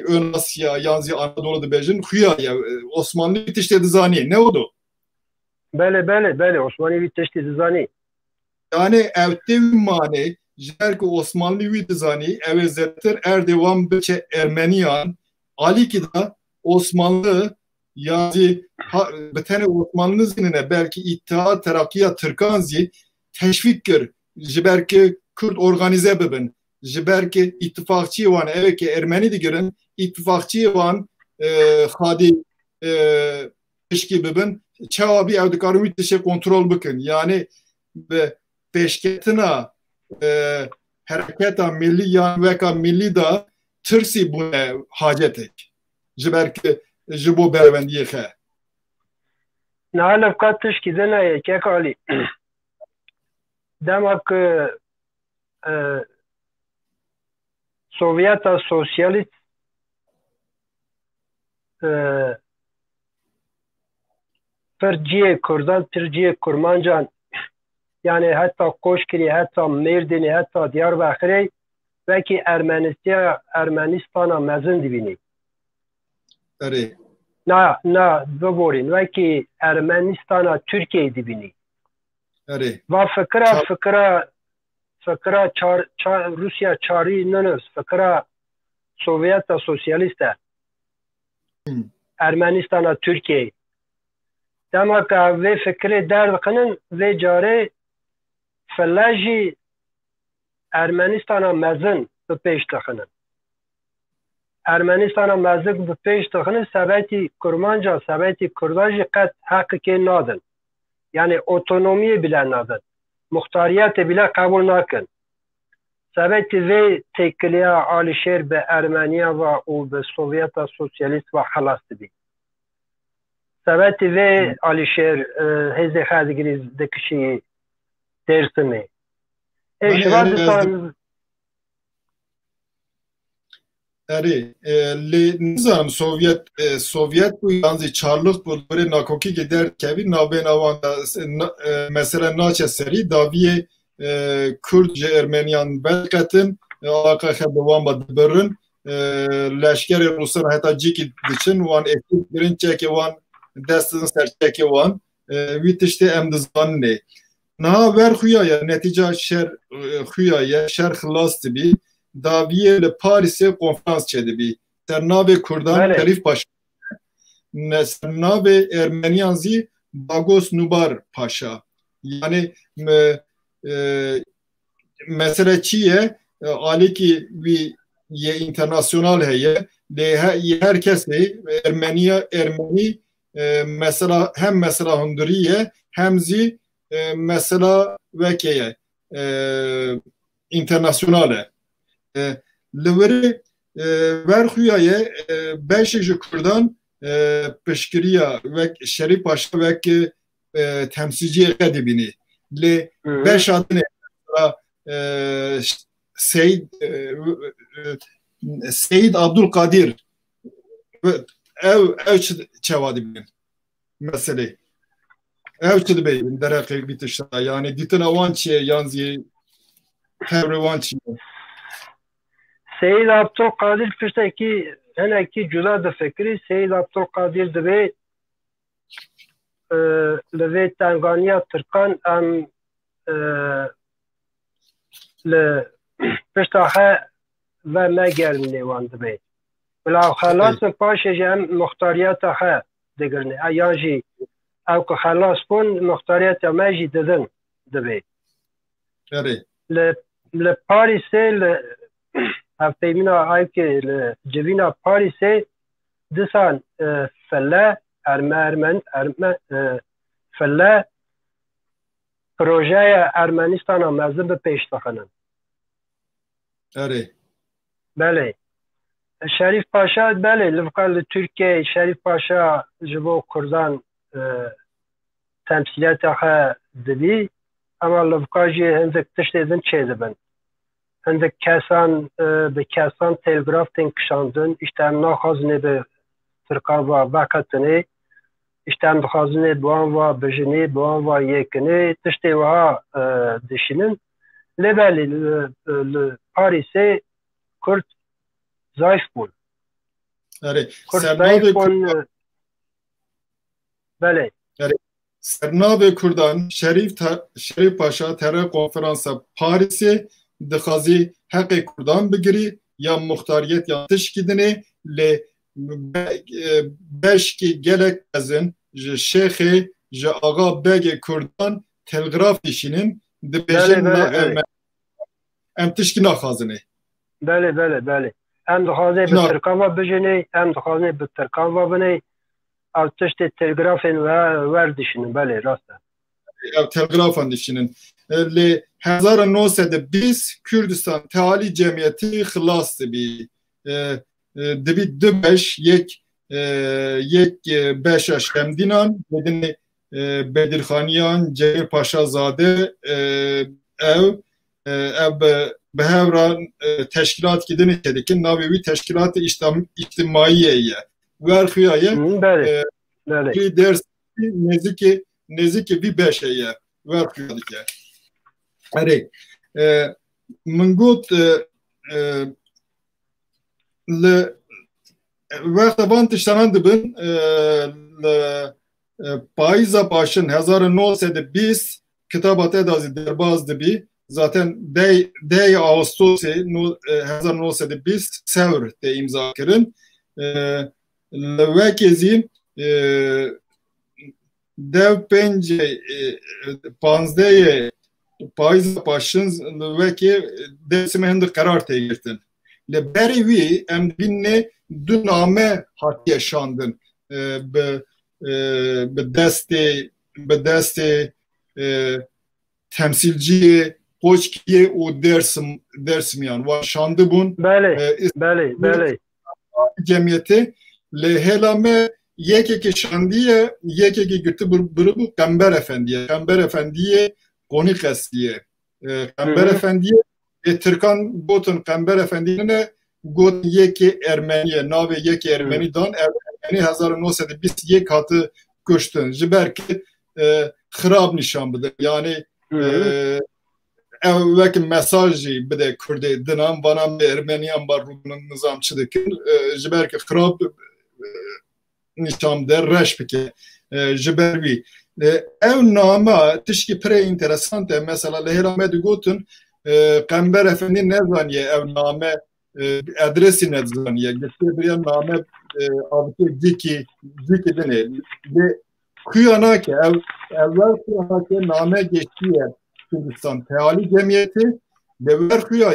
Ön Asya, Yanzi Anadolu'da bejin Hüya'ya Osmanlı bitişte dizani. Ne oldu? Bele Osmanlı bitişte dizani. Yani evde mani jerki Osmanlı dizani evezettir Erdoğan beçe Ermeniyan Ali ki da Osmanlı yani betene Osmanlı zinine belki İttihat Terakkiya Türkanzi teşvikkir belki Kürt organize bebin belki ittifakçı van evet ki Ermeni de görün ittifakçı van hadi peşki bebin çabi evdikarımı dişe kontrol bakın yani peşketine hareketa milli yan veka milli da tırsi buna hacetek belki jibo bervendiye he نعلم قد كذا كيك علي دمك سوفيتا سوسياليست فرجية كردان ترجية كرمانجان يعني حتى قوشكري حتى ميردني حتى ديار باخري وكي أرمنستان مزن دبيني نه ببورین وکی ارمنستان ترکیه دبینی و فکره روسیا چاری ننس فکره سوویت سوسیالیسته ارمنستان ترکیه دما که و فکره درد کنن و جاره فلاجی ارمنستان مزن به پیش دخنن ارمنستان مزدک به پیش دخنه سبتی کرمانجا سبتی کرداجی قد حق که نادن یعنی اوتونومی بلا نادن مختاریت بلا قبول نکن سبتی و تکلیا آلیشیر به ارمنیا و به سوویت سوسیالیست و خلاص بی سبتی و آلیشیر هزی خادگریز دکشی درسمی ایشوار نظام Sovyet bu yanzi çarlık bu böyle nakoki gider kevi naben avan mesela naçe seri daviye Kürtçe Ermeniyan belkatin alaka devam badbırın leşkeri Ruslar hatta ciki için van ekip birin çeki van destin ser çeki van vitişte emdizan ne na ver huyaya netice şer huyaya şer xılas tibi daviye le Paris'e konferans çedi bi Ternabe Kurdan Terif Paşa Ternabe Ermeniyanzi Bagos Nubar Paşa yani mesela çiye aliki bir ye internasyonal heye de herkesi Ermeni mesela hem mesela Honduriye hem zi mesela vekeye internasyonale لوری ورخویای بشه جکردان پشکریا و شریف پاشا و که تمسیجی قدی بینی لی بش آدنه سید عبدالقادر او چه وادی بین مسئله او چه دی بین در حقیق بیتشتا یعنی دیتن اوان چیه یانزی خبر اوان چیه Seyyid Abdülkadir pişteki heneki cüda da fikri Seyyid Abdülkadir de ve leve Tanganiya Türkan am le piştaha ve megelin nevandı be. Bela xalas paşe jem muhtariyat ha degirne ayaji او که خلاص کن مختاریت ماجی دادن دبی. ل پاریس ل هفتهمینا آی که جوینا پاریس دسان فله فله پروژه ارمنستان مزن به پیش دخنن. آره. بله. Şerif Paşa bele levkal Türkiye Şerif Paşa jibo Kurdan temsiliyet ha dibi ama levkal jî hindek tiştedin çedibin. Hindek kesan bi kesan telgraf tên kişandin işte em naxwazine bi Tirkan ve vakatine işte em dixwazine buan ve bijine buan ve yekine tiştê wiha dişinin lê li Parisê Kurd zayıf bûn. Kurd zayıf bûn belê. Sernavê Kurdan Şerîf Paşa tere konferansa Parisê dixwazî heqê Kurdan bigirî ya muxtariyet ya tişkîdinê lê beşkî gelek ezin ji şêxê ji axa begê Kurdan telgraf dişînin dibêjin em tişkî naxwazine. Belê. Em dixwaze bi Tirkan ve bijîne, em dixwaze bi Tirkan ve binê ev tiştê telgrafên we werdişînin. Belê rast e. Ev telgrafan dişînin. Lê 1920 Kürdistan Tealî Cemiyetî xilas dibî. Dibî du beş yek beşa şemdînan bedinê Bedirxaniyan Cemil Paşazade ev bi hevra teşkilat gidin çedikin navê wî teşkilat îçtimaiye ye. Werxiya ye ders nêzîkî vî beşe ye. Werxiya dike. Erê min got li wexta van tiştanan dibin li payîza paşin 1920 kitaba te da derbas dibî zaten dey Ağustosê 1920 Sevr te imza kirin li wekê zî dev pêncê panzdeyê payîza paşin li wekê Dêrsimê hindik qerar tê girtin. Li berî wî em bîne du name hatiye şandin bi destê temsilciyê Koçkiyê û Dêrsimyan wan şandibûn belê cemiyetê lê hêla me yekekê şandiye yekekê girti biribû Qember Efendiye. Qember Efendiye konî qestiye. Qember Efendiye Tirkan gotin Qember Efendiyê got yekê Ermeniye navê yekê Ermenî dan Ermenî 1920 hatı kuştin. Ji ber ki xirab nîşan bide. Yani ev vekî mesajî bide Kurdê dinan vanan bi Ermeniyan bar rûbinin nizamçı dikin. Ji ber ki xirab nîşan bide reş bike. Ji ber wî. Ev nama tişkî pirê interesant e. Mesela li hêla me digotin Qember Efendî nezaniye ev name adresî nezaniye. Gittiye biriya name avtê dîkî dinê. Lê kuya ki evvel kuya name geçtiye Kürdistan Tealî Cemiyeti ve ver kuya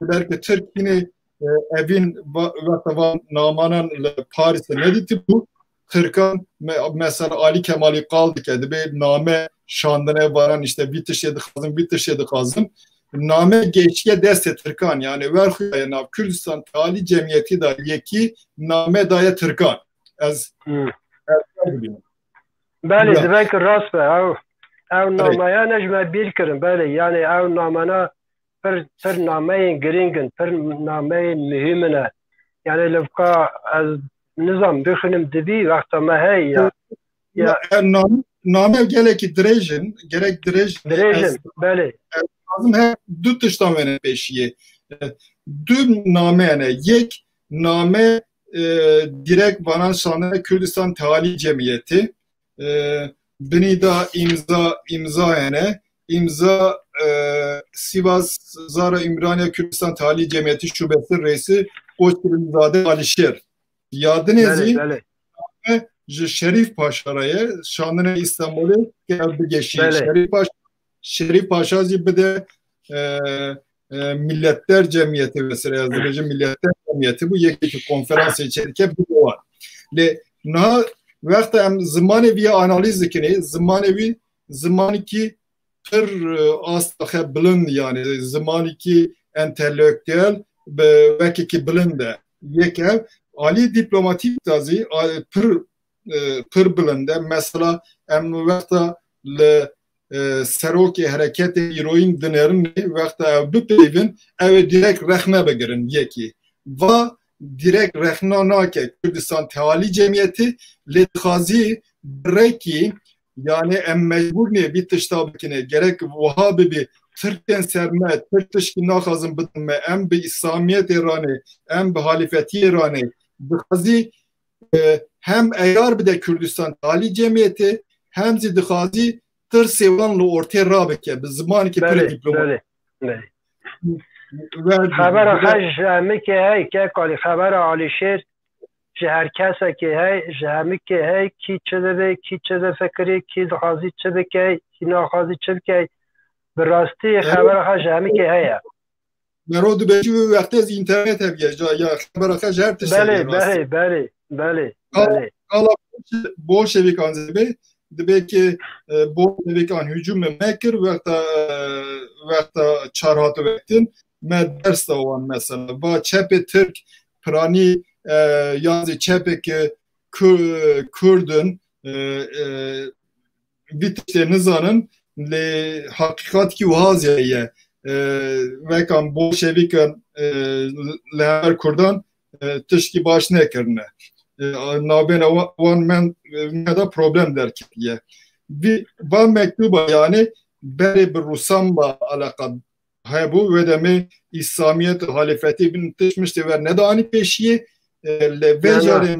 belki Türkiye'nin evin ve namanan Paris'te ne dedi bu? Türkan mesela Ali Kemal'i kaldı ki be name şandına varan işte bitiş yedi kazım name geçkiye deste Türkan yani ver kuya nav Kürdistan Tealî Cemiyeti da yeki name daya Türkan az belê divek rast be ew namaya nejme bîr kirin belê yani ew namana pir nameyên giringin pir nameyên mühîmin e yani levka ez nizam bixînim dibî wexta me hey ya name gelekî dirêjin gerek dirêjin belê lazım hep du tiştan vene pêşiye du nameyene yek name direkt vanan şanlı Kürdistan Tealî Cemiyeti beni da imza yani imza Sivas Zara İmraniye Kürdistan Tealî Cemiyeti Şubesi Reisi Koçkirizade Alişer. Yadı nezi Şerif Paşa'ya şanlı İstanbul'u geldi geçiyor. Şerif Paşa zibide Milletler Cemiyeti mesela yazılıcı Milletler Cemiyeti bu yeki konferans içerike bu var. Le na vaqt em zimaneviye analiz dikine zimanı ki pir astaxe bilind yani zimanı ki entelektüel ve veki ki bilind yekev ali diplomatik tazı pır bilinde mesela em vekta le seroki hareketi heroin dinerin vekta bipeyvin ev direkt rehne begirin yeki ve direkt rehna nake Kürdistan Teali Cemiyeti lethazi reki yani em mecbur ne bir tıştabikine gerek Vahabi bir Türk'ten serme, Türk tışkı nakazın bitme, em bir İslamiyet İran'ı, em bir halifeti İran'ı, dikhazi hem eğer bir de Kürdistan Teali Cemiyeti hem de dikhazi tır sevanlı ortaya rabeke, bir zaman ki pire diplomat. خبر خش همی که هی که کاری خبر عالی شیر جه هر کسا که هی جه همی که هی کی چه ده کی چه ده فکری کی دخوازی چه بکی کی ناخوازی چه بکی به راستی خبر خش همی که هی مرود بچی وقتی از اینترنت همیه یا خبر خش هر تشتی بله Kala Bolşevikan zebe debe ki Bolşevikan hücum mekir vekta çarhatı vektin me ders de olan mesela ba çepe Türk prani yazı çepe ki Kürdün bitişte nizanın le hakikat ki vaziye vekan Bolşevikan leher Kurdan tışki baş ne kirne nabene one man ne da problem der ki bir va mektuba yani beri bir Rusamba alakad bu ve de mi İslamiyet halifeti bin tışmıştı ve ne da ani peşiye le vejare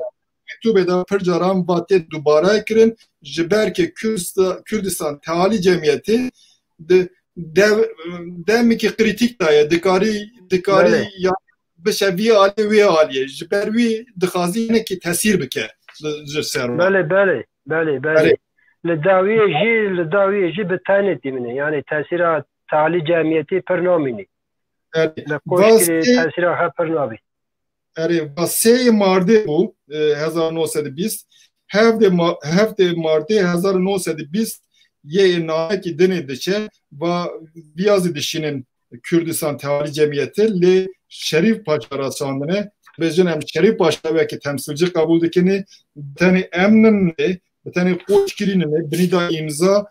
mektube da pırcaran vatte dubara kirin jiber ki Kürdistan Teali Cemiyeti de ki kritik da dikari ya بشوی عالی وی عالیه جبروی دخازی نه کی تاثیر بکه جسر بله لداوی جی بتانه دیمنه yani تاثیرات تعالی جمعیتی پر نامینی لکوش که تاثیرات ها پر نامی واسه مرده bu 1920 hafte marde 1920 ye naki denediçe ve biyazı dişinin Kürdistan Teali Cemiyeti le Şerif Paşa rasandını bizim hem Şerif Paşa ve ki temsilci kabul dikini tani emnin ne tani koçkirinin beni da imza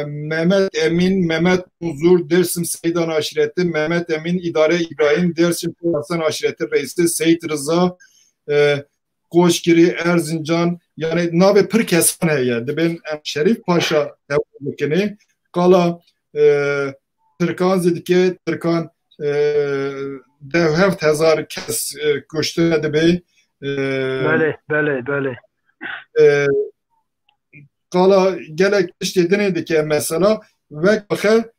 Mehmet Emin Mehmet Huzur Dersim Seydan Aşireti Mehmet Emin İdare İbrahim Dersim Hasan Aşireti Reisi Seyit Rıza Koçkiri Erzincan yani nave pır kesan heye de ben Şerif Paşa kabul dikini kala Türkan zedike Türkan dev heft hezar kes kuştu de bey bale kala gelek işte denedi ki mesela ve bakı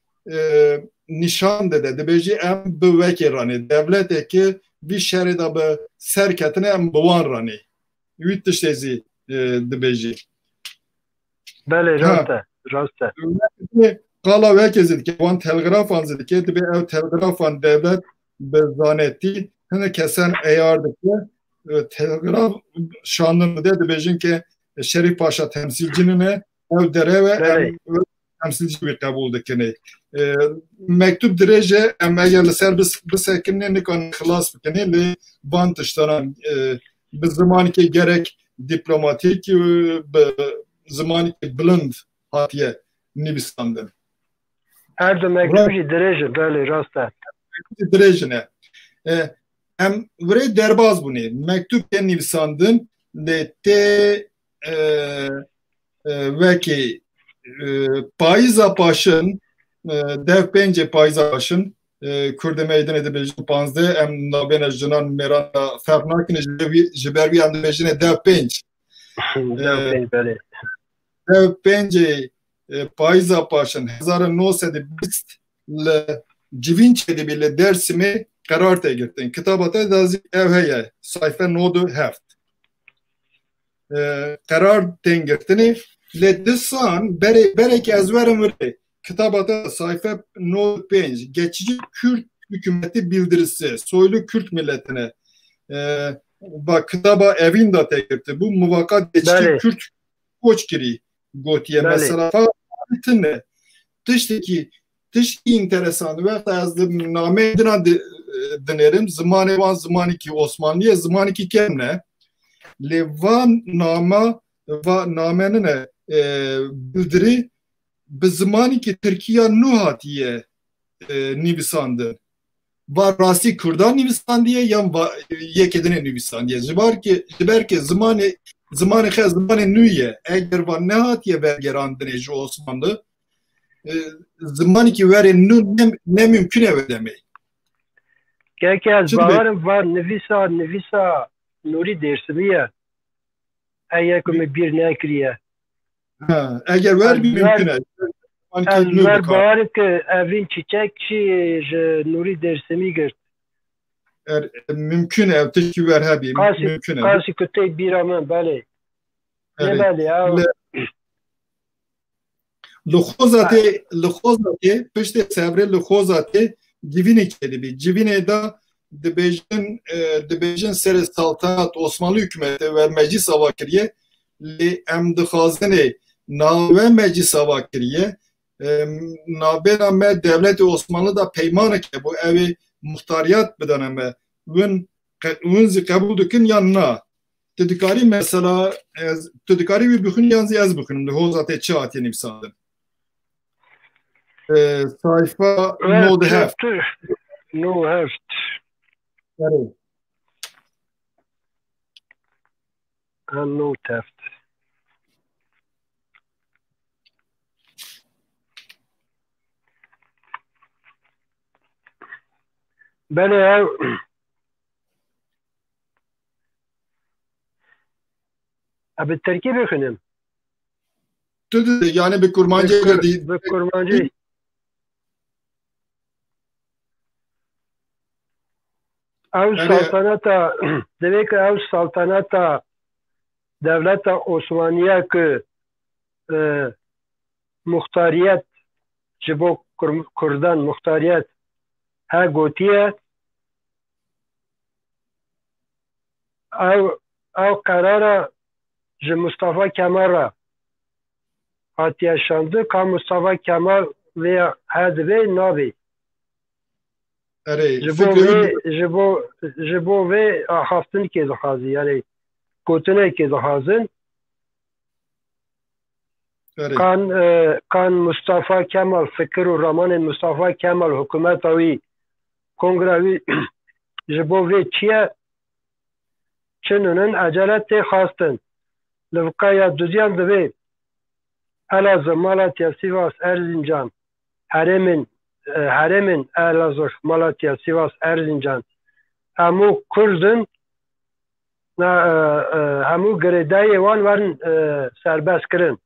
nişan de beji em bu vekirani devlet ki bir şerida be serketine em buvan rani üt iştezi de beji bale rasta Kala vekizid ki van telgrafan zid ki de ev telgrafan devlet bezanetti hani kesen eyardı ki telgraf şanını dedi bejin ki Şerif Paşa temsilcinin ev dere ve temsilci bir kabul dikini mektup derece eğer ser bu sekinne ne kan xlas bikini li bantıştaran bir zaman ki gerek diplomatik zaman ki blind hatiye Nibistan'dan her de mektubi derece böyle rasta derece ne em vre derbaz bunu mektup ke Nibistan'dan de te ve ki payza paşın dev pence payza paşın Kürde meydan edebileceğim panzde em nabene jinan meran fernakin jibervi am de dev penç dev pence payza paşın 1920 le civinç edebile dersimi karar tegirtin kitabata da evheye sayfa nodu heft karar tengirtini le disan berek ezverim vire kitabata sayfa nodu 5 geçici Kürt hükümeti bildirisi soylu Kürt milletine bak kitaba evin da tegirti bu muvakat geçici Kürt koçkiri gotiye mesela ne dıştaki enteresan ve yazdım namedina dinerim zamanı van zamanı ki Osmanlı'ya zamanı ki kemne li van nama va namenine bildiri bi zamanı ki Türkiye nuhatiye nivisandı. Var rasti Kurdan nivisandiye yan yekedine nivisandiye. Jibar ki zamanı nüye eğer var nehatiye bergerandine ji Osmanlı zamanı ki veri ne mümkün ev demeyi. Gerçi az bağırım var nivisa Nuri Dersimiye. Eğer ki bir ne kriye. Eğer ver bir mümkün ev. Az var bağırım ki evin çiçek Nuri Dersimi girt. Mümkün ev teşkil ver hebi. Mümkün ev. Kasi kötü bir amın bale. Ne bale ya? Lxozate pişte sevre lxozate civine kelibi. Civine da dibêjin ser saltanat Osmanlı hükümeti ve meclis avakiriye li em dixazine nave meclis avakiriye nabera me devleti Osmanlı da peymanı ki bu evi muhtariyat bidaneme vın kabul dikin yanına tedikari mesela tedikari bir bükün yanzı az bükünüm lxozate çaat yenim sandım. Sayfa no the heft. No heft. Evet. No heft. Ben ya abi terkib efendim. Yani bir kurmancı değil. Bir kurmancı. Ev saltanata demek ki ev saltanata devleta Osmaniye ki muhtariyet jibo Kurdan muhtariyet ha gotiye ev karara ji Mustafa Kemal'a hat yaşandı ka Mustafa Kemal ve hadve nabi jibo ve hastın ki dixazı yani kotune ki dixazın kan Mustafa Kemal fikir u raman Mustafa Kemal hükümetavi kongravi jibo ve çiye çinunun acelete hastın levkaya düzyan dve Elazığ, Malatya, Sivas, Erzincan, Haremin Elazığ, Malatya, Sivas, Erzincan, hemu Kurdun, hemu gredayê wan werin serbest kirin.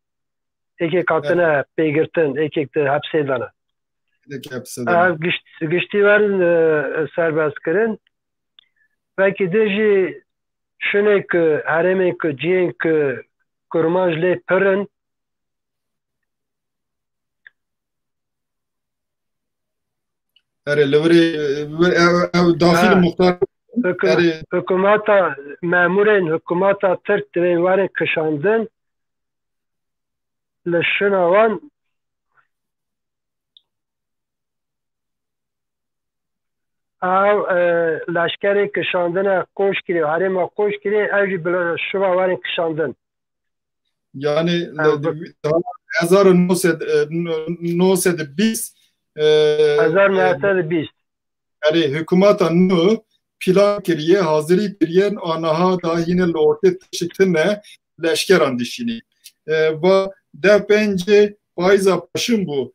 Ekek hatine pêgirtin, ekek de hepsê dane. Giştî werin serbest kirin. Vekî de jî şinê ku herêmên ku ciyên ku kurman ji lê pirin dahil muhtar hükümeta memurên hükümeta Türk divên warên kişandin li şina wan ew leşkerê kişandina koş kirî herêma koş kirî ew jî bi şiva warên kişandin. Yani 1920 1920 yani hükümeta nû plan kiriye hazırî kiriyen anaha da yine li ortê tiştine leşkeran dişînî ve dev pence payza paşın bu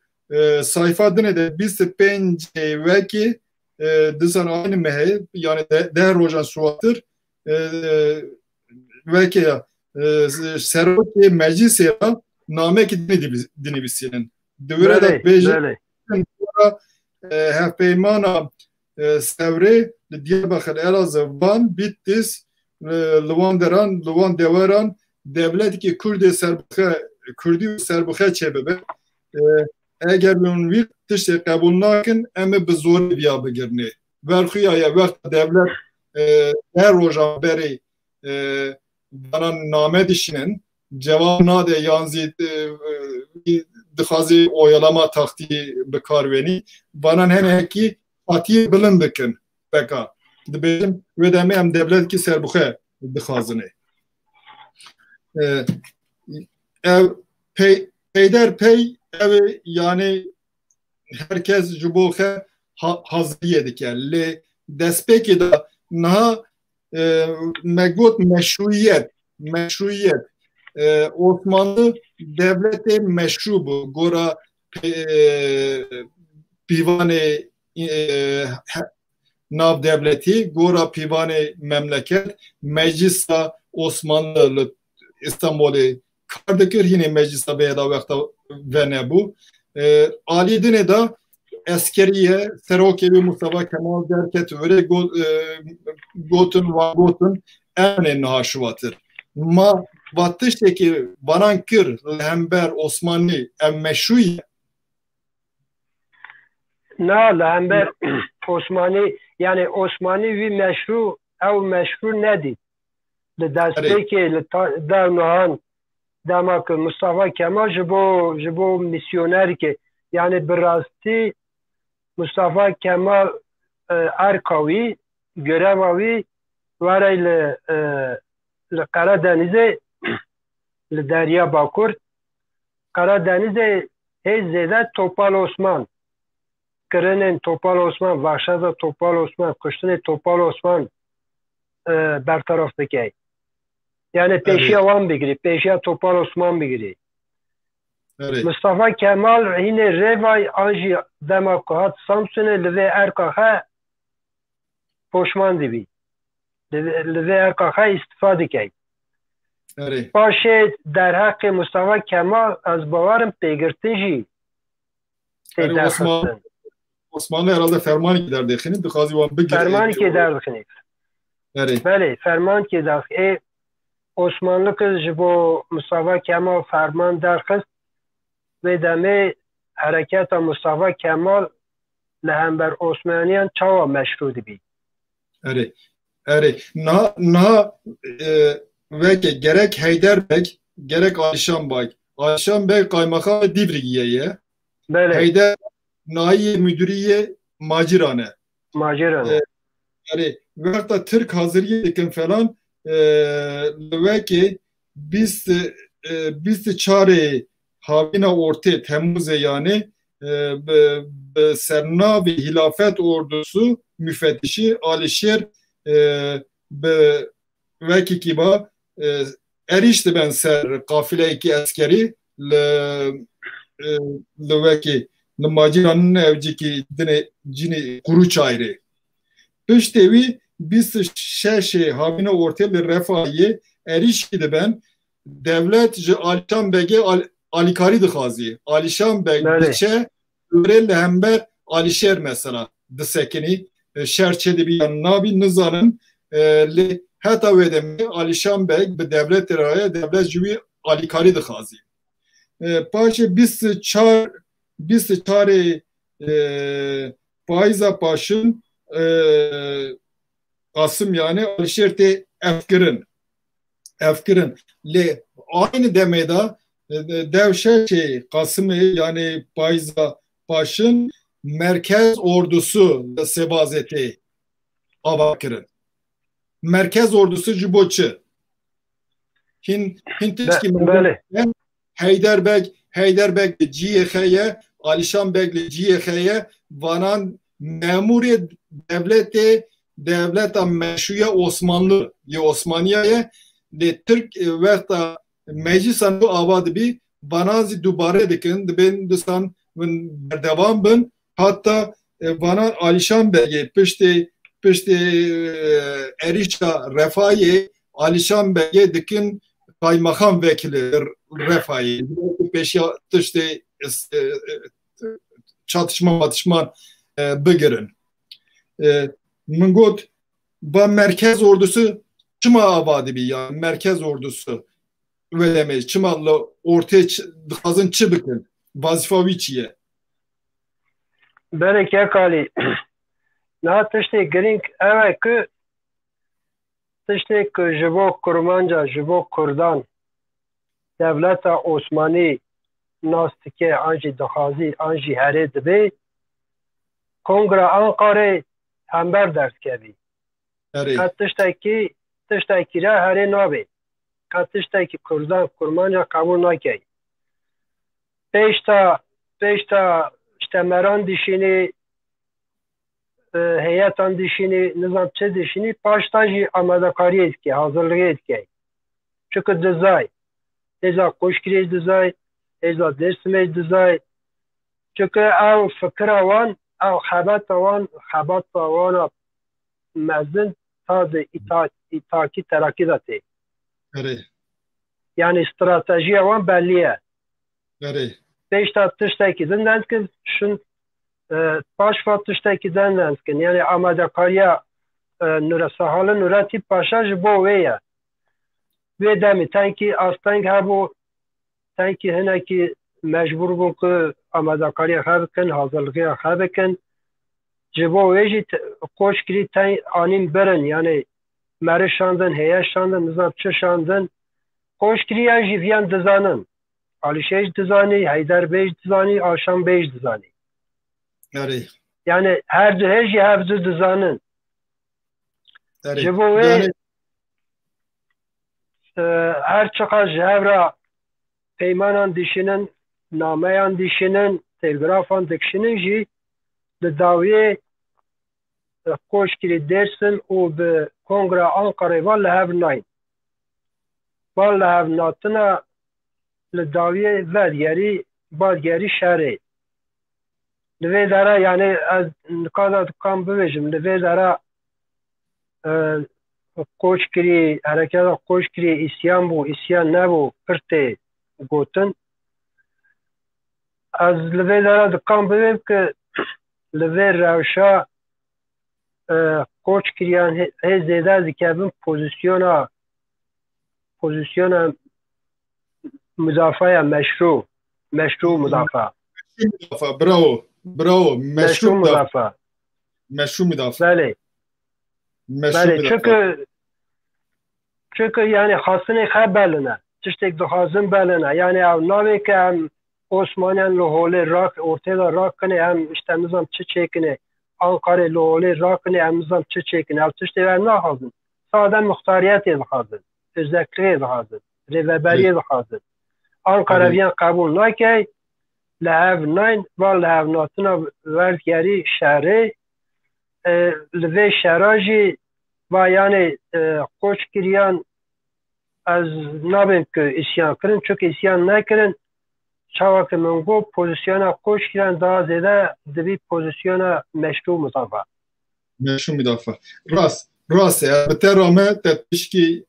sayfa dine de 25 veki disan aynı mehe yani der rojan suatır veki serveti meclise name ki dini bisinin devre da beje hevpeymana sevre Diyarbakır Elazığ Van Bitlis Luvan Devaran devlet ki Kürdi Serbuxe çebebe eğer bunun bir tişte kabul nakin eme bi zor biya bigirne verxuyaya vakt devlet her roja beri bana name dişinin cevap nade yanzi dixazi oyalama taktiği bekarveni bana hene ki atiye bilin bikin beka. Dibêjim wê demê em devletki serbixwe dixwazin ê. Ev peyderpey ev yani herkes ji bo xwe haziriye dike. Lê destpêkê de niha me got meşruiyet Osmanlı devletê meşru bû. Gora pîvanê nav devletî, gora pîvanê memleket, meclisa Osmanlı li İstanbulê kar dikir, hinê meclisa bêda wexta ve nebû. Alîdinê de eskeriye Serokê wê Mustafa Kemal derket were gotin emnê niha şivatir. Ma va tiştekî banan kir li hember Osmanlî em meşruî Na li hember Osmanî yani Osmanî wî meşru ew meşru nedî. Li destpêkê li dernihan dema ku Mustafa Kemal ji bo misyonerkê yani bi rastî Mustafa Kemal erka wî göreva wî were li Qaradenizê li Derya Bakur Qaradenizê hêz zêde Topal Osman kirinên Topal Osman vaxşada Topal Osman kuştinê Topal Osman bertaraf dike. Yani pêşiya wan bigirî, pêşiya Topal Osman bigirî. Mustafa Kemal hinê rêvay an jî dema ku hat Samsunê li vê erka xwe poşman dibî. Li vê erka xwe îstifa dike. Paşê derheqê Mustafa Kemal ez bawarim pêgirtin jî Osmanlı herhalde fermanı derdixînin dixwazî wan bigire. Fermanı derdixînin. Belê, ferman derdixîn. Osmanlı kız ji bo Mustafa Kemal ferman derxist vê demê hereketa Mustafa Kemal li hember Osmaniyan çawa meşru dibî. Niha veke gerek Heyderbek gerek Alişan Bey. Alişan Bey kaymakam Divriğiye ye. Heyder Nahiye Müdüriye Macirane. Vekta Türk hazıriyê dikin falan veke biz çare havina ortê Temmuzê yani sernavê hilafet ordusu müfettişi Alişer vekî kiba erişti ben ser kafileyeki askeri li vekî li Maciranın evcikî cinê Kuruçayrê. Piştê wî 26 havîna ortê li Refahiyê erîşkî diben devlet ji Alişan Begê alîkarî dixwazî. Alişan Beg diçe li hember Alişer mesela disekinî şer çê dibî yan nabî nizanin lê heta wê demê Alişan Beg bi devletê re ye devlet ji wî alîkarî dixwazî. Paşê 24 payîza paşin Kasım yani Alişer tê evkirin. Lê aynı demeda devşeşê Kasımê yani payîza paşin merkez ordusu sebazetê ava kirin. Merkez ordusu ji bo çi? Hin tişkî Heyderbeg li ciyê Alişan Beg li ciyê vanan memurê devleta meşruya Osmanlı ya Osmaniye de Türk vekta meclisan bu ava dibî vanazî dubare dikin dibên distan berdevam bin hatta vanan Alişan Begê piştê erîşa Refahiyê Alişan Begê dikin kaymakam vekili Refahiyê pêşiya tiştê çatışma bigirin. Min got ba merkez ordusu çima ava dibî ya merkez ordusu ve demeyiz çima ortaya dixwazin çi bikin vazifa wî çi ye? Belê kekalî niha tiştê girîng ew e ku tiştê ku ji bo Kurmanca ji bo Kurdan devleta Osmanî nas dike an jî dixwazî an jî herê dibe Kongra Ankarê hember ders kevi. Kat tiştekî re herê nabê. Kat tiştekî Kurdan kurmanja qebûl nake. Pêşta işte meran dişînî, heyetan dişînî, nizam çi dişînî, paşta jî amadekariyê dike, hazırlığê dike. Çünkü dizay. Êza koşkirê dizay, êza Dêrsimê dizay. Çünkü ew fikira wan, ew hebata wan, hebata wana mezin ta di îtakî terakî de tê. Yani stratejiya wan belli ye. Pêşta tiştekî din dendkin, şun paşva tiştekî din dendkin. Yani amadekariya nûresahalin nûretî paşa ji bo wê ye. Wê demê tenkî asteng hebû, tenkî hinekî mecbûr bûn ku amadekariya xwe bikin, hazirligiya xwe bikin. Ji bo wê jî koşkirî tên anîn birin, yani merî şandin, heye şandin, nizam çi şandin. Koşkiriya jî viyan dizanin. Alîşê jî dizanî, Heyder bê jî dizanî, Aşam bê jî dizanî. Yani her du jî hev du dizanin. Ji bo wê her çiqas ji hev re peymanan dişinin, nameyan dişinin, telgrafan dikişinin jî di dawiyê koşkirî Dêrsim û bi Kongreya Ankarayê van li hev nayîn. Van li hev natina li dawiyê vedgerî, badgerî şerê. Li vê dere yani ez nikada dikam bibêjim, li vê dere koşkirî, hereketa koşkirî îsyan bû, îsyan nebû, pir tê gotin. Ez li vê dere dikam bibêjim ki li vê rewşa koçkiriyan hê zêde dikevin pozisyona müdafaya meşru müdafaa. Bravo. Meşru müdafaa. Beli. Çünkü yani hasını xwe beline. Tiştek dixwazin beline. Yani ev navê ki em Osmaniyan li holê ortaya rakine, em işte nizam çi çêkine, Ankara'yı li holê rakine, em nizam çi çêkine. Ev tiştê ev naxwazin. Sade muxtariyetê dixwazin. Özekliğê dixwazin. Rêveberiyê dixwazin. Ankara viyan qebûl nake, li hev nayîn, van li hev natina wergerî şerê. Li vê şera jî va yani koçkiriyan ez nabim ku îsyan kirin, çünkü îsyan nekirin, çawakê min got pozisyona koçkiriyan daha zêde dibî pozisyona meşru müdafaa. Meşru müdafaa. Rast e, bi te rame te tişkî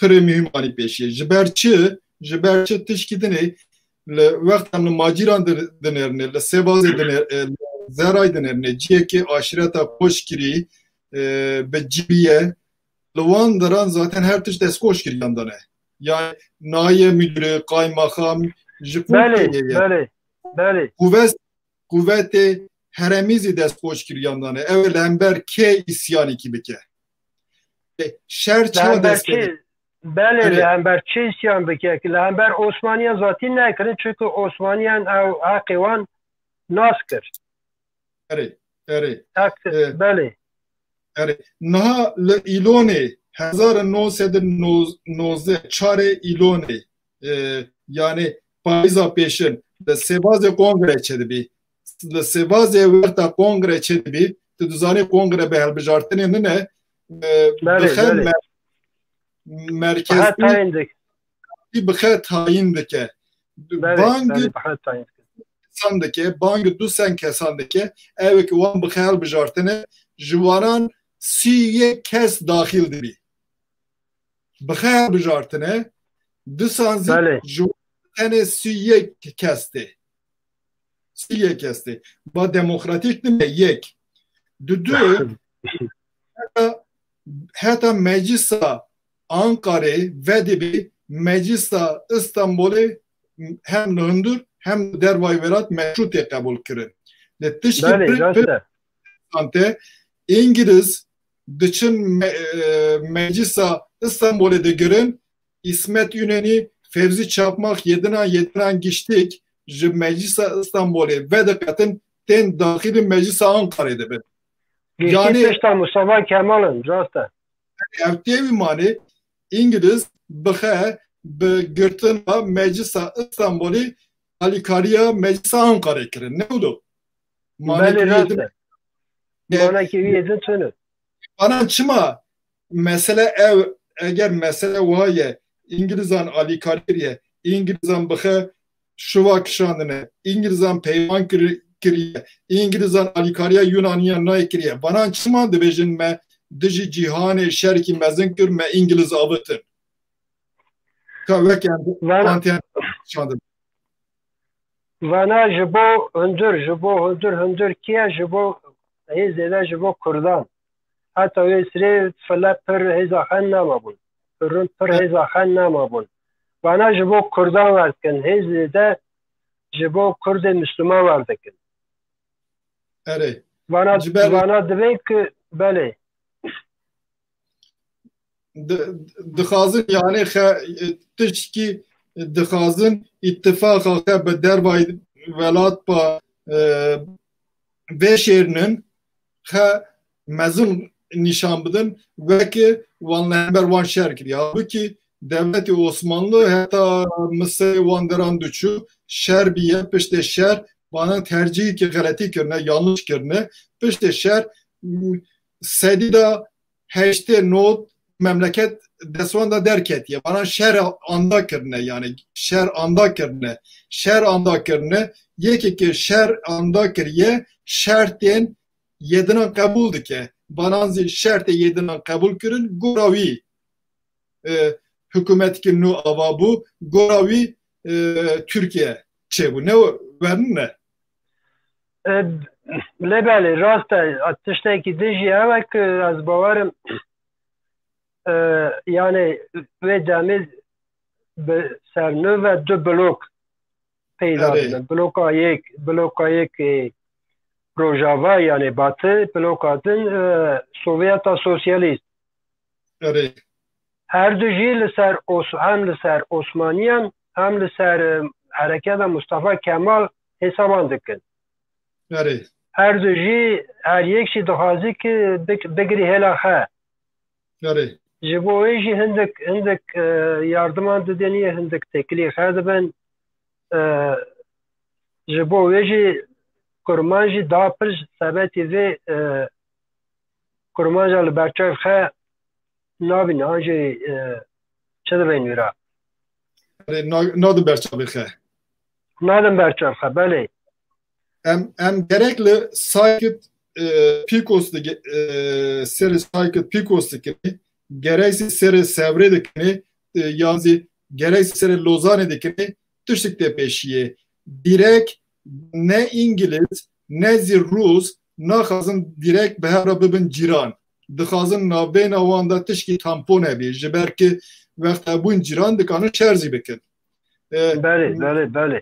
pirê mühim anî pêşiye. Ji ber çi tişkî dinê li wextem li macîran dinêrine, li sêbazê dinêrine, zerayê dinêrine, ciyekê aşireta koçkirî bi cibiye li wan diran zaten her tişt destkoşkiriyan dane. Yani naye müdürü, kaymakam, ji Beli. Kuvvetê heremîzî destkoşkiriyan dane. Ew li hember kê îsyanî kî bike. Şer çawa destke. Beli, li hember çi îsyan bike ki li hember Osmaniyan zatî nekirin, çünkü Osmaniyan ew heqê wan nas kir. Beli. Niha li îlonê 1919 çarê îlonê yani payîza pêşin li sêbazê kongre çedibî. Li sêbazê werta kongre çedibî, tu dizanî kongre bi helbijartinê nine bixe merkezî bixe tayîn dike. Kesan dike, bang du sen kesan dike, evekî wan bixe helbijartinê ji waran 31 kes daxil dibî. Bixe helbijartinê disan ji tenê 31 kes tê. 31 kes tê. Ba demokratîk nime yek. Du heta meclisa Ankara'yı ve dibî meclisa İstanbul'u hem hundur hem dervay verat meşrutê qebûl kirin. Li tişkî İngiliz diçin meclisa İstanbul'u digirin, İsmet İnönü, Fevzi Çakmak yedinan giştik ji meclisa İstanbul'u ve dikatin ten daxili meclisa Ankara'da ben. Yani peşta Mustafa Kemal'ın rasta. Evtevi mani İngiliz bıhe bgirtin meclisa İstanbul'u alikariya meclisa Ankara kirin. Ne oldu? Beli rasta. Bana ki yedin tünü. Bana çıma mesele eğer mesele vaye İngilizan alikariye İngilizan bıhe şuva kişandine İngilizan peyvan kiriye İngilizan alikariya Yunaniya nay kiriye. Bana çıma dibejin me Diji cihanê şerkî mezin kir me İngiliz avıtın. Ka wekên antiyan şandin. Vana ji bo hundur kiye ji bo hêzê ji bo Kurdan. Heta wê sirê file pir hêza xwe namabûn. Pirûn pir hêza xwe namabûn. Vana ji bo Kurdan wer dikin. Hêzê de ji bo Kurdê Müslüman wer dikin. Erê. Vana divê ku belê. Dixazin yani tişkî dixazin ittifaka bi dervay welat pa vêşêrinin xe mezin nîşan bidin wekî wan lember wan şer kiriye. Halbuki devletê Osmanlı heta Mısırê wan deran diçû şer biye piştê şer bana tercihî geletî kirine yanlış kirine piştê şer sedî da heştê not memleket desvanda derk etiye. Bana şer anda kirine yani şer anda kirine. Şer anda kirine yeki ki şer anda kiriye şertin yedinan kabul dike. Bananzi şerte yedinan kabul kirin goravi hükümet ki nu avabu goravi Türkiye çebu. Ne verdin ne? Lebeli rasta tişteki diji evek az bavarım yani ve demiz sernö ve du blok peyda bidin. Bloka yek Rojava yani Batı, bloka din Sovyeta Sosyalist. Evet. Her du jî li ser hem li ser Osmaniyan hem li ser Hereketa Mustafa Kemal hesaban dikin. Evet. Her du jî her yek jî dixwazi ki bigirî hêla xwe. Evet. Ji bo wê jî hindik yardiman dideniye hindik tekilî xwe dibin. Ji bo wê jî kurman jî daha pir sebetî vê kurmanja li berçav xwe nabîne an jî çi dibên wî ra? Nadin berçavê xwe. Nadin berçav xwe belê. Em gerekli Saykıt Pikos seri Saykıt Pikos dikini gereksiz seri Sevre dikini yani gereksiz seri Lozane dikini tüştikte peşiye. Direkt ne İngiliz ne Rus naxazın direkt behara bibin ciran. Dixazın navbeyna wanda tişkî tampon hebî ji ber ki wexta bûn ciran dikanin şerzî bikin. Belê.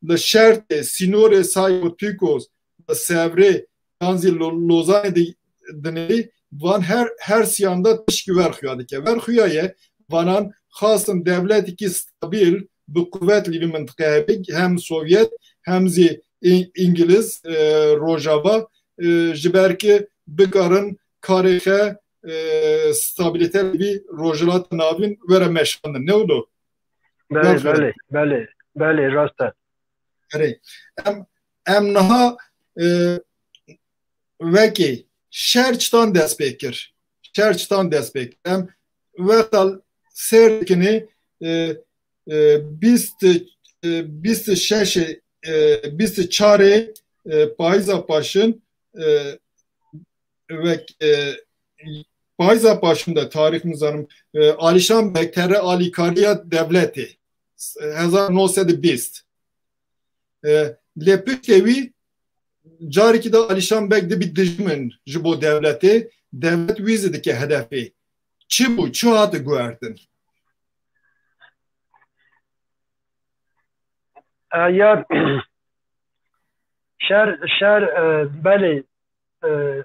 Li şertê sînorê Saykıt Pikos li Sevrê yanzî Lozanê dinê van her siyanda tişkî werxuya dike. Werxuya ye vanan xastin devletekî stabil bi kuvvetlî li mintiqeyê hem Sovyet hem zî İngiliz Rojava ji ber ki bikarin karê xwe stabilite bî rojhilat navîn were meşandin. Ne oldu? Belê rast e. Em niha wekî şer çitan dest pê kir. Şer çitan dest pê kir. Em wexta sêr dikinê bîst çarê payîza paşin ve payîza paşin de tarih nizanım Alîşan Beg tere alîkariya devletê 1920 lê piştê wî carekî de Alîşan Beg de bir dijmin ji bo devletê devlet wî zî dike hedefê. Çi bû? Çi hate guhertin? Ya şer belê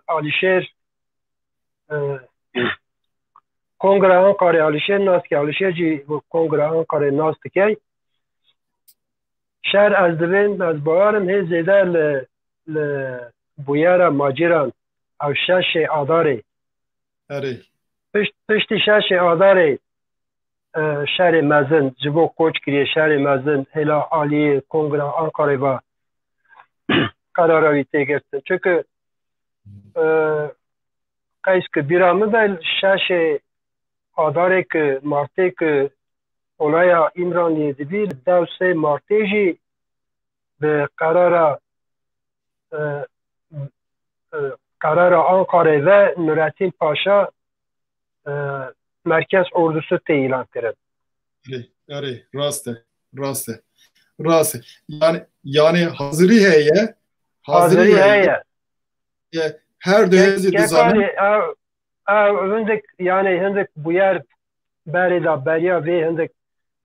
Alîşêr Kongre Ankara'yê Alîşêr nas ki Alîşêr jî Kongre Ankara'yê nas dike. Şer ez dibin ez bawarim hêzê de li buyara maciran ev şeşê adarê piştî şeşê adarê şerê mezin ji bo koç kiriye şerê mezin hêla aliyê Kongra Ankarayê ve karara wî tê girtin çünkü qeys ki bîra min be şeşê adarê ki martê ki olaya İmraniyê dibî li dewsê martê jî bi karara Ankara'yı ve Nurettin Paşa merkez ordusu te ilan kirin. Raste. Yani hazırı heye her döhezi dizanı hındık yani hındık bu yer berida berya ve hındık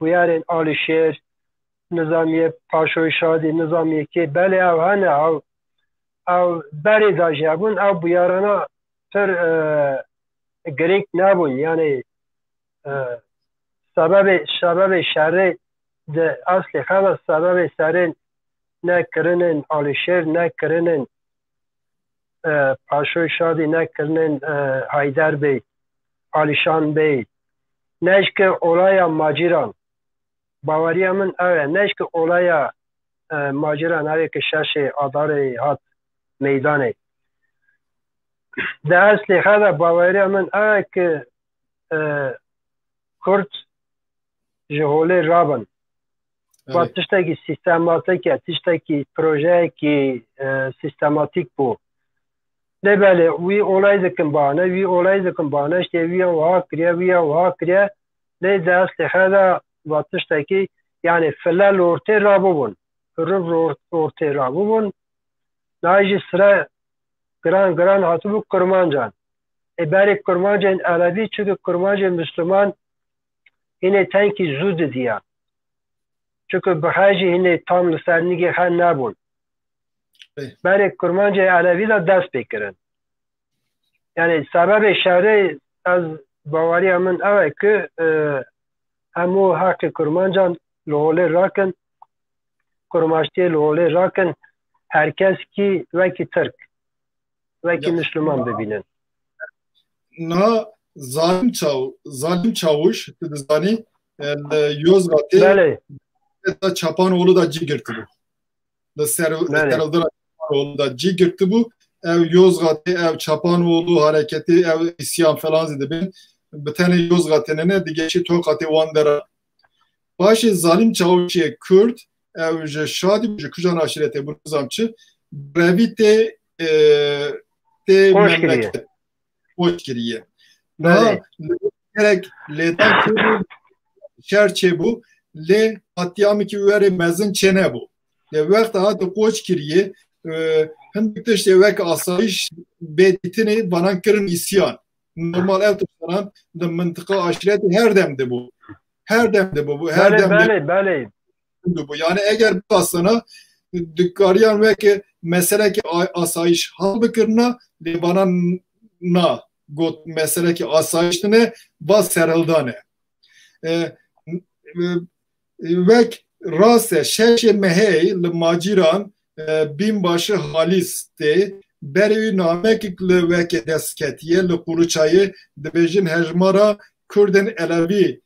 bu yerin Alişer Nizamiye Paşoy Şadi Nizamiye ki beli ev hane ev berida jabun ev bu yarana tır gerek nebun yani sebebi şerri de asli xala sebebi serin ne kirinin Alişer ne kirinin Paşoy Şadi ne kirinin Haydar Bey Alişan Bey neşke olaya maciran Bavariya min ev neşke olaya maciran ev ki şeşê adarê hat meydanê de eslê xwe bavariya min ev ki Kurd ji holê rabin ve tiştekî sistematik e tiştekî projeyekî sistematik bû lêbelê wî olay dikin bane wî olay dikin bane işte wî wiha kiriye lê de eslê xwe ve tiştekî yani filel ortê rabûbûn riv ortê rabûbûn daha jî sıra giran hatibû kurmancan berê kurmancên Elevî çünkü kurmancên Müslüman hinê tenkî zû didiya çünkü bihe jî hinê tam li ser nîgê xwe nebûn berê kurmancê Elevî de dest pê kirin yani sebebê şerê ez bawariya min ew e ki hemû heqê kurmancan li holê rakin kurmaçtiyê li holê rakin herkes ki wekî Tirk wekî Müslüman bibînin na zalim çavuş dizanî Yozgatê Çapanoğlu da cî girtibû li Serildira Çapanoğlu da cî girtibû ev Yozgatê ev Çapanoğlu hareketi ev isyan falan zidibin bi tenê Yozgatê ne digeşî Tokatê wan dera başê zalim çavuşê Kurd ev ji Şadî ji kujan aşiretê bu nizamçı revî tê memleket hoş kiriye gerek lêdan Kurd şerçê bû lê hatiyamê ki werê mezin çene bû lê wexta hat koç kiriye hindik tiştê wek asayiş bêdîtinê banan kirin isyan normal ev tiştanan di mintika aşiretê her demde bû yani eger bikasana dikkariyan veke meseleki asayiş hal bikirna lê banan na got meseleki asayiştine bas serildane vek rase şeşê mehê li maciran binbaşı Halis de berî namekek li wekê destketiye li Quruçayê dibêjin hejmara Kurdên Elevî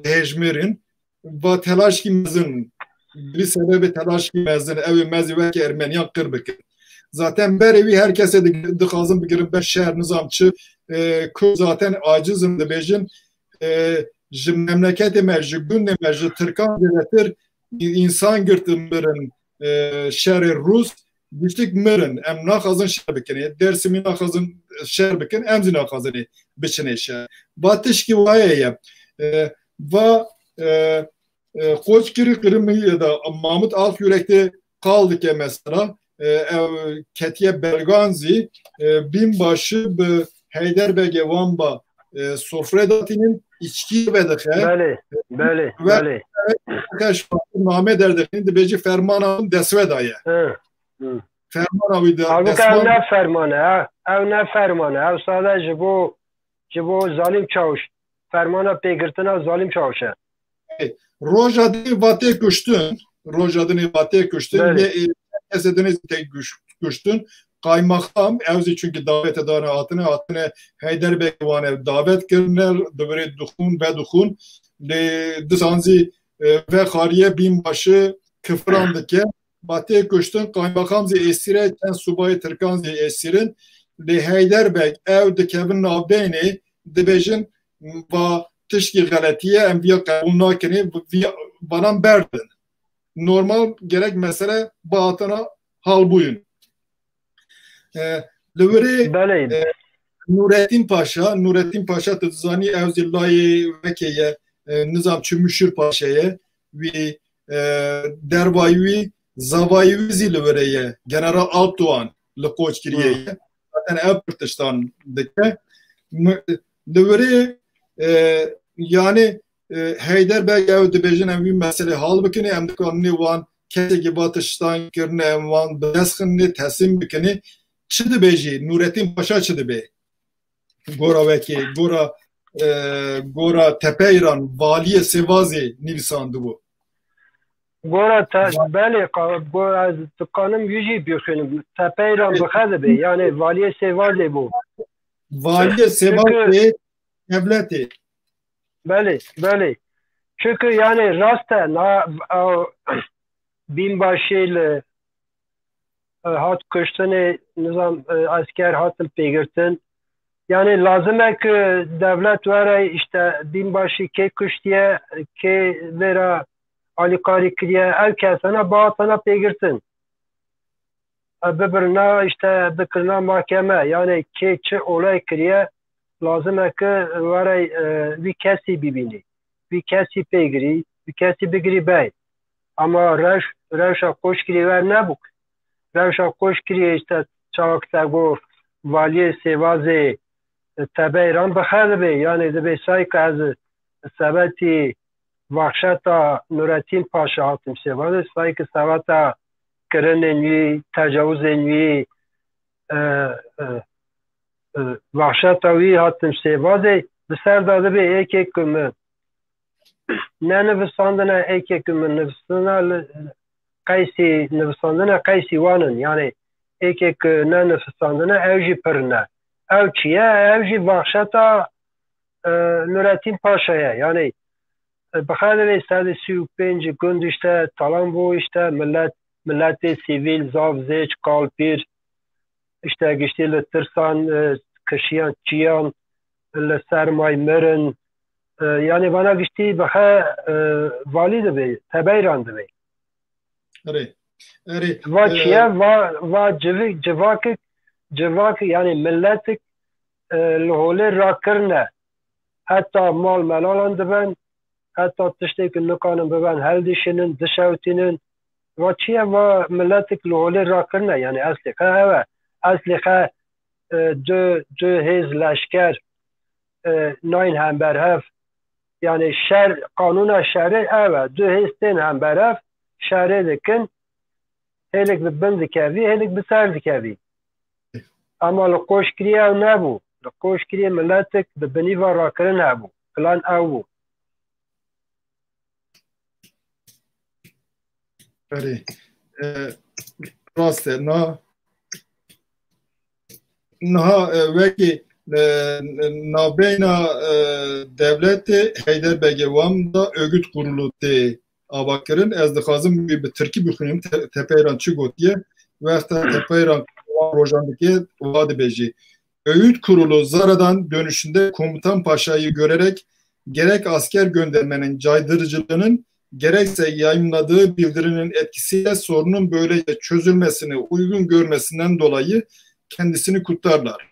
dihejmirin ve telaşkî mezin bir sebebi telaşkî mezin ew mezî wekî Ermeniyan qir bikin zaten berî wî herkese dixwazin bigirin ber şer nizamçı Kurd zaten acizim dibêjin ji memleketê me ji gundê me ji Tirkan zêdetir insan girtin mirin şerê Rûs diştik mirin em naxwazin şer bikin Dêrsimî naxwazin şer bikin em jî naxwazin biçinê şer ba tişkî waye ye ve Koçkiri Kırımı da Mahmut Akyürek'te kaldı ki mesela Ketiye Berganzi binbaşı Heyderbege Vamba Sofredatinin içki vedehe Bale name derdekini de beci fermanavın desve daye fermanavı da ev ne fermanı ev sadece bu zalim çavuş fermana pêgirtina zalim çavuşe Rojadini vatê kuştun ve herkes ediniz tek güçtün kaymakam evzi çünkü davet edana hatine Heyderbek vane davet kirner devre dukhun ve dukhun le disanzi ve hariye binbaşı kıfrandike batı güçtün kaymakam zi esire ken subayı Türkan zi esirin le Heyderbek ev dikevin nabdeyni dibejin va tişki galetiye enviya kabul nakini bana berdin. Normal gerek mesele batına hal buyun. Lüveri Nurettin Paşa tzani evzillahı vekeye nizamçı Müşir Paşa'ya ve derbayı zavayı zilvereye General Alpdoğan Lekoç Kiriye'ye zaten ev pırtıştan dike lüveri yani Heyderbek ev dibejin evi mesele hal bikini em dikanını van kese batıştan kirne em van besxinni tesim bikini çıdı beji Nurettin Paşa çıdı be gora veki gora Tepeyran valiye Sevazi nivsandı bu gora beli gora tıkanım yüzü bükünüm Tepeyran bıkadı be yani valiye Sevazi bu valiye Sevazi devleti beli çünkü yani rasta binbaşıyla hat kuştani nizam asker hatın pegirtin yani lazım ki devlet vere işte binbaşı ke kuştiye ke vera alikari kriye herkesine bağıtana pegirtin birbirine işte bikirna mahkeme yani ke çi olay kriye lazım ki vere bir kesi bibini bir kesi pegiri bir kesi bigiri bey ama revşa koş kiri ver ne bu revşa koş kiri işte çavakta go valiye Sevazi Tebeyran bixel be yani de be sayk az sebeti vahşeta Nurettin Paşa hatim Sevazi sayk sebeta kirinenvi tecavüzenvi vahşeta vi hatim Sevazi بسر داده به یک کمه نه نوستاندن یک کمه نوستاندن قیسی وانن یعنی یک نه نوستاندن اوجی پرنه او چیه اوجی وحشتا Nurettin Paşa'ya yani بخاطر 135 گوند işte talan bu işte milleti sivil zavzeç kalpir işte geçtiği tırsan kışıyan çiyan sermay merin yani bana geçtiği baha valide bey tebeyrandı bey va çiye va civak yani milletik lhole rakırne hatta mal melalandı ben hatta tişteki nukanın ben hel dişinin dışavtinin va çiye va milletik lhole rakırne yani asliha dö hez leşker ناین هم برهف yani şer kanuna şer'i evet dühesten hem beref şer'i dikin helik bir bindikevi helik bir serdikevi ama lo koşkriya ne bu lo koşkriya milletik de beni var rakırın ne bu plan evu Peri proste na veki navbeyna devleti Heyderbege Vam'da örgüt kurulu de Abakır'ın ez dixazım bir Türkiye bükünüm Tepeyran Çigotiye ve Tepeyran Rojandaki vadi beji. Örgüt kurulu Zara'dan dönüşünde komutan paşayı görerek gerek asker göndermenin caydırıcılığının gerekse yayınladığı bildirinin etkisiyle sorunun böylece çözülmesini uygun görmesinden dolayı kendisini kutlarlar.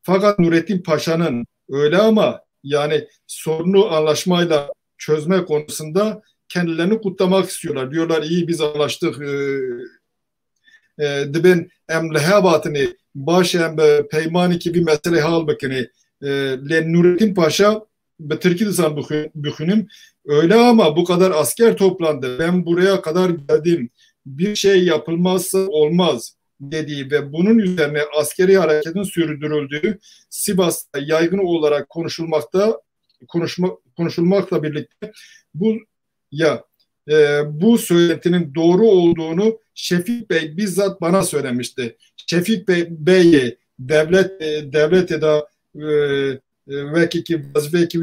Fakat Nurettin Paşa'nın öyle ama yani sorunu anlaşmayla çözme konusunda kendilerini kutlamak istiyorlar. Diyorlar iyi biz anlaştık. Dibin emlehabatını baş peymani gibi mesele hal bakını Nurettin Paşa Türkiye lisan bükünüm öyle ama bu kadar asker toplandı. Ben buraya kadar geldim. Bir şey yapılmazsa olmaz dediği ve bunun üzerine askeri hareketin sürdürüldüğü Sivas'ta yaygın olarak konuşulmakla birlikte bu söylentinin doğru olduğunu Şefik Bey bizzat bana söylemişti. Şefik Bey'i devlete da vekiki vazifeki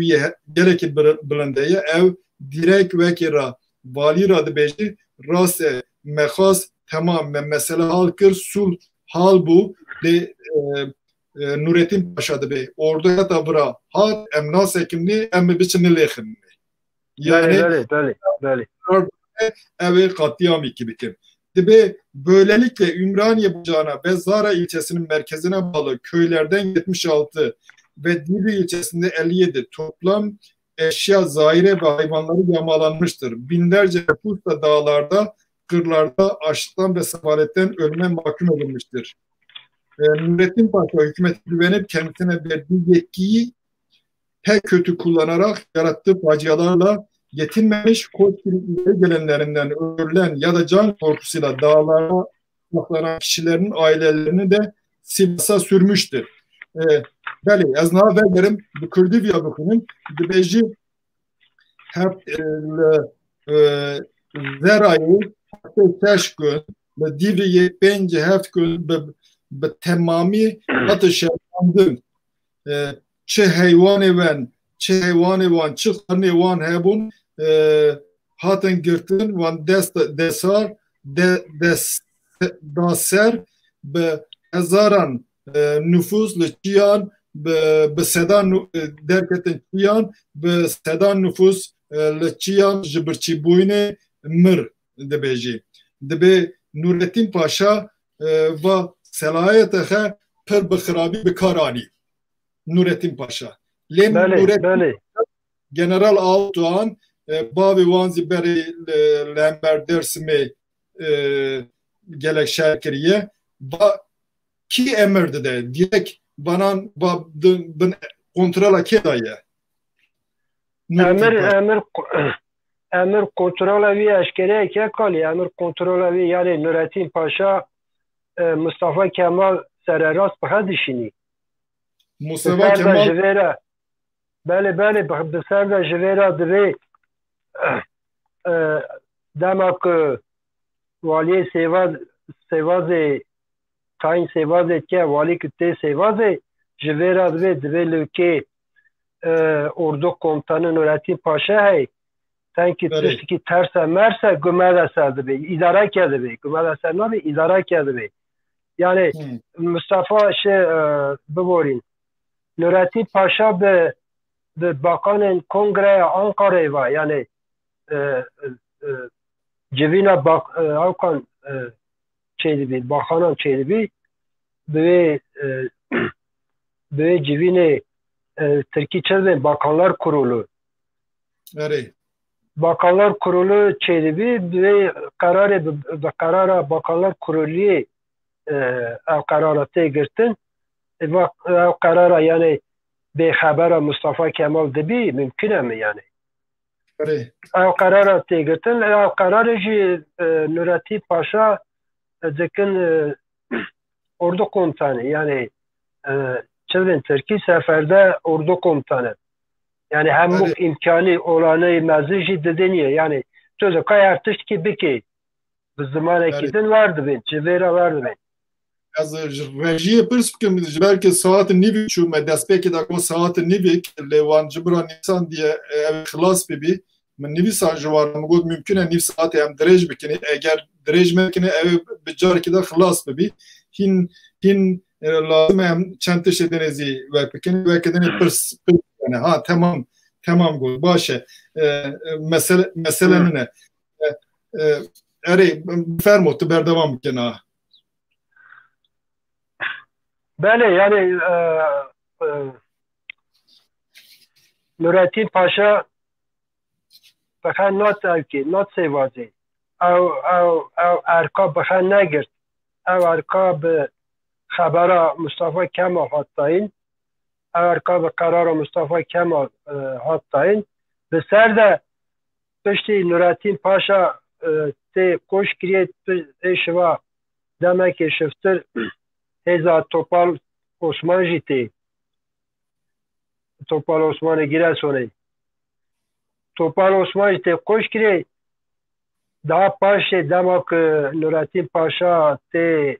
gereki bilindeye ev direkt vekira vali radı beji rast mexas tamam mesela halkır sul hal bu de Nurettin Paşa'da bey orada da bura hat emnas hekimli emmi biçimli lehimli yani Bəli. evi katliam bitim. Dibe böylelikle Ümraniye bucağına ve Zara ilçesinin merkezine bağlı köylerden 76 ve Divri ilçesinde 57 toplam eşya, zaire ve hayvanları yağmalanmıştır. Binlerce nüfus da dağlarda, kırlarda açlıktan ve sefaletten ölüme mahkum edilmiştir. Nurettin Paşa hükümete güvenip kendisine verdiği yetkiyi pek kötü kullanarak yarattığı facialarla yetinmemiş, Koçgir'in gelenlerinden öldürülen ya da can korkusuyla dağlara saklanan kişilerin ailelerini de Sivas'a sürmüştür. Bəli, ez naberlerim bu Kürdiviya bukunun dibeci hep zerayı teş gün ve divriye bence hep gün be tamami atışlandın. Çe hayvan evan çı karne evan hebun haten girtin van desar daser be hezaran nüfuslu çiyan be sedan derketin çiyan be sedan nüfus çiyan jibirçi buyne mir debeji debe Nurettin Paşa ve selayete per bıkhrabi bekarani Nurettin Paşa Bəli. General Altuğan Bavi Vanzi Beri Lember Dersimi gelek şerkeriye ki emirdi de direkt bana kontrola kedaya. Emir kontrola vi eşkere ki kali emir kontrola vi yani Nurettin Paşa Mustafa Kemal sereras bıha dişini. Mustafa Kemal Bəli بسر da jivera dibe demek vali sevazı tayin sevazı ki vali kütte sevazı jivera dibe lüke ordu komutanı Nurettin Paşa hey sanki tüşki terse merse gümele serdi be idare kedi be gümele serdi be idare kedi be yani Mustafa bevorin Nurettin Paşa be bakanın kongreye Ankara'ya var yani cevine bak avkan şeydi bir bakanın şeydi bir ve cevine Türkiye Bakanlar Kurulu Bakanlar Kurulu şeydi bir ve karara Bakanlar Kurulu karara tegirtin karara yani بخبر مصطفى کمال دبی ممکنه می یعنی او قرار تیگرتن او قرار جی نورتی پاشا دکن ordu komutanı yani çevren Türkiye seferde ordu komutanı yani hem bu imkanı olanı meziji dedeniye yani sözü kay artış ki biki bu zaman ekidin vardı ben civera vardı ben از رژی پرس بکم belki saat nivi çume despeki da ko saat nivi levan cibran insan diye خلاص bibi من nivi sajı var mı god mümkün nivi saat hem drej bikini eğer drej mekine ev bicar ki da خلاص bibi hin lazım hem çantış edenezi ve bikini ve kedeni pırs yani ha tamam god başe mesele ne eri fermotu berdevam bikina Bəli, yani Nurettin Paşa bexen not sevazı. Ev erka bexen negirt. Ev erka bi xebera Mustafa Kemal hattayın. Ev erka bi karara Mustafa Kemal hattayın. Bi ser de pişti Nurettin Paşa te koş kiriyet eşva demek ki şiftir Heza Topal Osman jiti. Topal Osman'ı girer sonra. Topal Osman jiti koş kire daha paşê dema ku Nurettin Paşa tê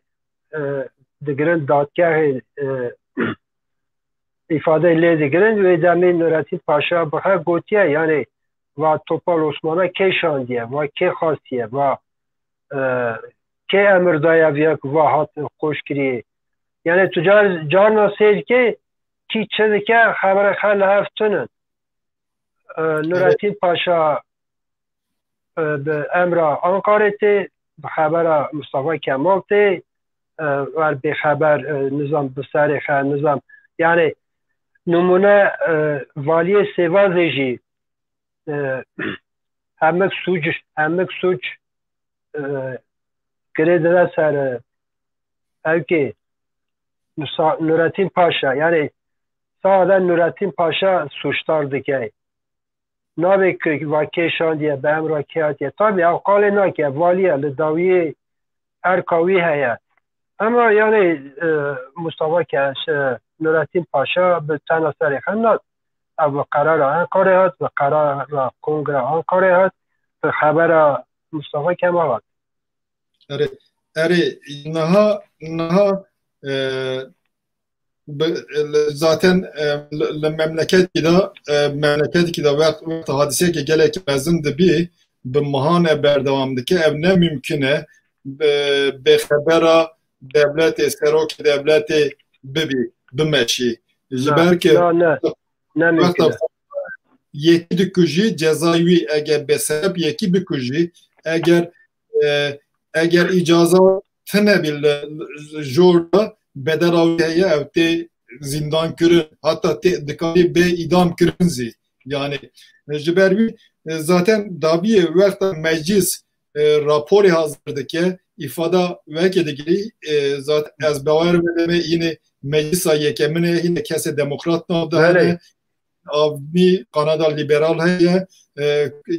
digirin dadgehê ifade lê digirin wê demê Nurettin Paşa bihe gotiye yani va Topal Osman'a kê şandiye va kê xastiye va kê emir daye vêya ku va hat xweşkirî yani tu carna sêr kê kî çi dike xebera xwe li hev tinin Nurettin Paşa bi emra Ankarê tê bi xebera Mustafa Kemal tê wer bêxeber nizam bi serê xe nizam yani numune valiyê Sêwazê jî hemik suç girê dide ser evkê Nurettin Paşa yani sade Nurettin Paşa suçtar dike navê ku vakê şandiye bi emra kê hatiye tabii ew qalê nake valiye li dawiyê erka wî heye ama yani Mustafa Nurettin Paşa bi tena serê xe net ev bi qarara Ankarê hat bi qarara Kongre Ankarê hat bi xebera Mustafa Kemal hat. Erê niha zaten memleketî de wekt hadiseyekê gelekî mezin dibî bi mihane berdewam dike ev ne mümkün e bêxebera devletê serokê devletê bibî bimeşî ji ber ku yekî dikujî cezayê wî eger bêsebeb yekî bikujî eger îcaza tinebî jorda bedela wî heye ew tê zindan kirin hatta tê dikarî bê îdam kirin zî yani ji ber wî zaten dabiyê wekta meclis raporê hazir dike îfada vekê digirî zaten ez bawer vedime yine meclisa yekemin heye yine kesê demokrat nav de hene avnî Kanada liberal heye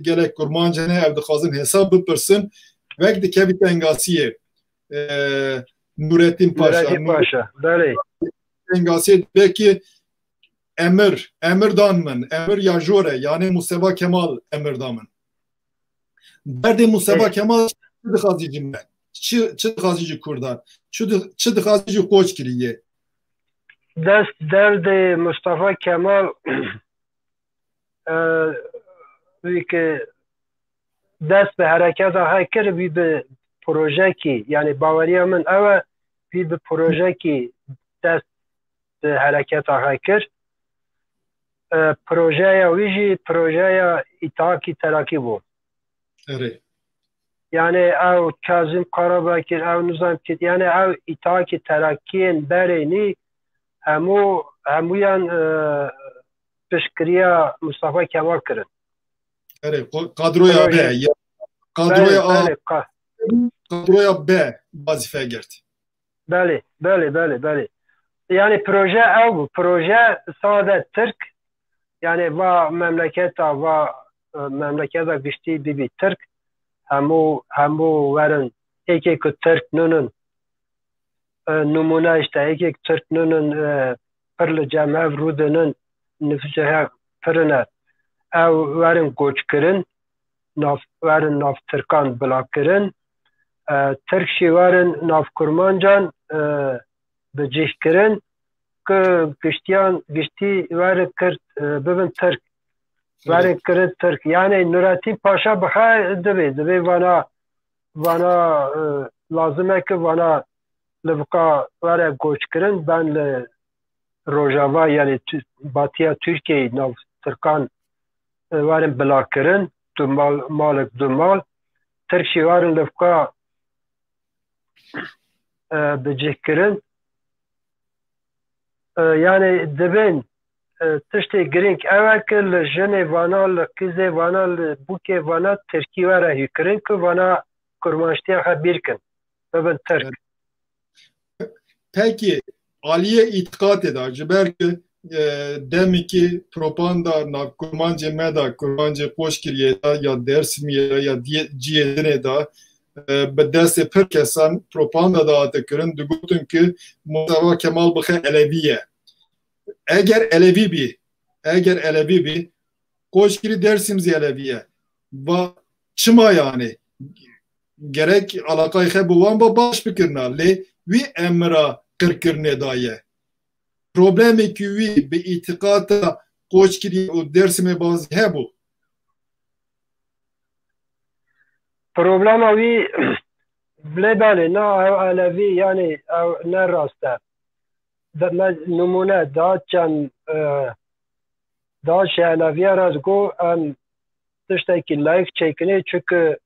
gelek kurmanc hene ev dixwazin hesab bipirsin vek dikevî tengasiyê Nurettin Paşa tengasiyê belki emir dan min emir ya jore yani Mustafa Kemal emir dan min derdê Mustafa Kemal çi dixwazî cimre çi dixwazî ji Kurdan çi dixwazî ji Koçkiriyê derdê Mustafa Kemal wî ki dest bi hereketa hekir wî bi projekî yani baweriya min ew e wî bi projekî dest bi hereketa hekir projeya wî jî projeya İttihatî Terakî bû yani ew Kazım Karabekir ew nizam kir yani ew İttihatî Terakîyên berênî hemûyan piştgiriya Mustafa Kemal kirin kadroya B kadroya B vazife girt belê yani proje ew bû proje sade Türk yani va memleketa giştî bibî Türk hemû werin êkê ku Türk nûnin numune işte êkê Türk nûnin pir li cem hev rûdinin nifsê pirine ew werin goçkirin werin nav Tirkan bilakirin Tirk jî werin nav kurmancan bi cihkirin ku giştî werin kir bibin Tirk werin kirin Tirk yani Nurettin Paşa bixe divê vana lazim e ki vana li bika were goçkirin ben li Rojava yani Batiya Türkiye'yi nav Tirkan werin bilakirin tu malik du mal Tirk jî werin li bika bi cihkirin yani dibin tiştê giring ew e ki li jinê vana li qîzê vana li bûkê vana Tirkî were hîkirin ku vana kurmanştiya xwe bîrkin bibin Tirk. Peki aliye îtiqadê da ji ber ku demekî propaganda nav kurmancê me da kurmancê Koçkiriyê da ya Dêrsimiyê ya ciyê da bi destê pir kesan propaganda da hate kirin digotin ku Mustafa Kemal bixe Elevî ye eger Elevî bî Koçkirî Dêrsim zî Elevî ye va çima yani gerek alakayı hebuvan ba baş bikirna le vi emra kırkırne daye problemi ki vi bi itikata koç kiri o dersime bazı hebu problema wî bilê belê na ew elevî yanî ew ne rast e me numune da çend da ji eleviya re got em tiştekî layık çêkinê çünkü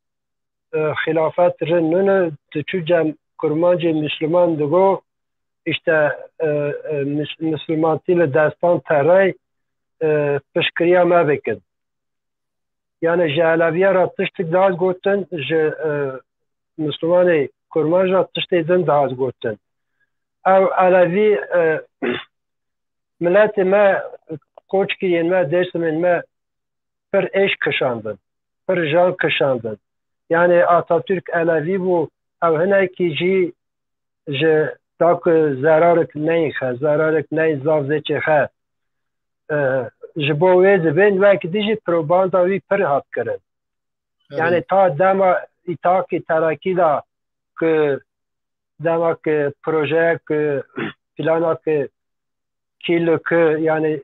xilafet rin nûne diçû cem kurmancê Müslüman digot işte Müslümanî li destan terey piştgiriya me bikin. Yani ji eleviya re tiştek dihaz gotin ji Müslümanê kurman re tiştê din dihaz gotin. Ew elevî milletê me koçkiriyên me Dêrsimên me pir êş kişandin, pir jan kişandin. Yani Atatürk elevî bû ew hinekî jî ji daki zerarek neyê xe, zerarek neyê zav zêçê xe ji bo wê dibin wekî dijî propaganda wî pir hat kirin. Yani ta dema îtihakê terakî da ku demek projeyek planak kîlki yani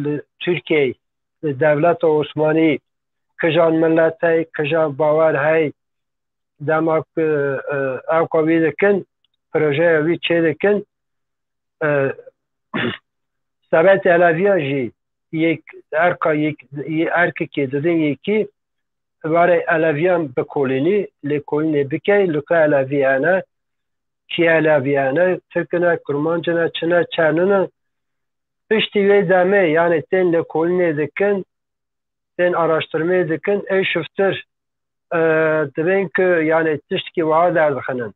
li Türkiye devleta Osmanî kijan millet hey, kijan bawer hey demek ew qawî dikin projeya wî çê dikin sebet eleviya jî yek erkekê didin yekî warê eleviyan bikolînî lê kolînê bike li ku elevî hene kî elevî hene Tirkine kurmancine çine çernine piştî wê demê yani tên li kolînê dikin tên araştırmayê dikin ê şiftir dibin ku yani tiştekî wiha derdixinin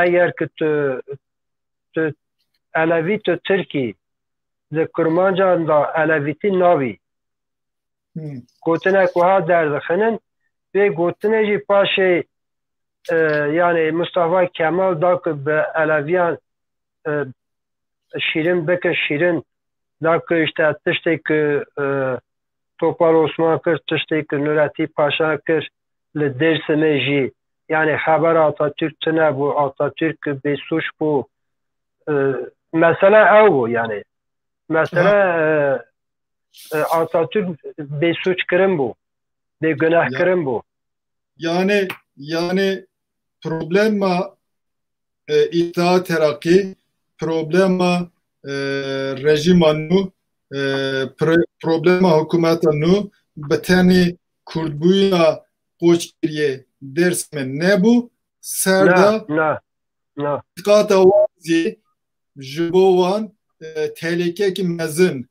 eger ku tu elevî tu Tirkî di kurmancan da elevîtî navî gotinek wiha derdixinin vê gotinê jî paşê yani Mustafa Kemal da ku bi eleviyan şîrin bikin şîrin da ku işte tiştê ku Topal Osman kir tiştê ku Nuretî Paşa kir li Dêrsimê jî yani xeber Atatürk tune bû Atatürk bêsuç bû mesele ew bû yani mesele Atatürk bêsuç kirin bû bêguneh kirin bû yani problema İttihat Terakî problema rejima nû problema hikûmeta nû bi tenê Kurdbûyîna koçkiriyê Dêrsimê nebû serda îtiqata wan jî ji bo wan tehlikekî mezin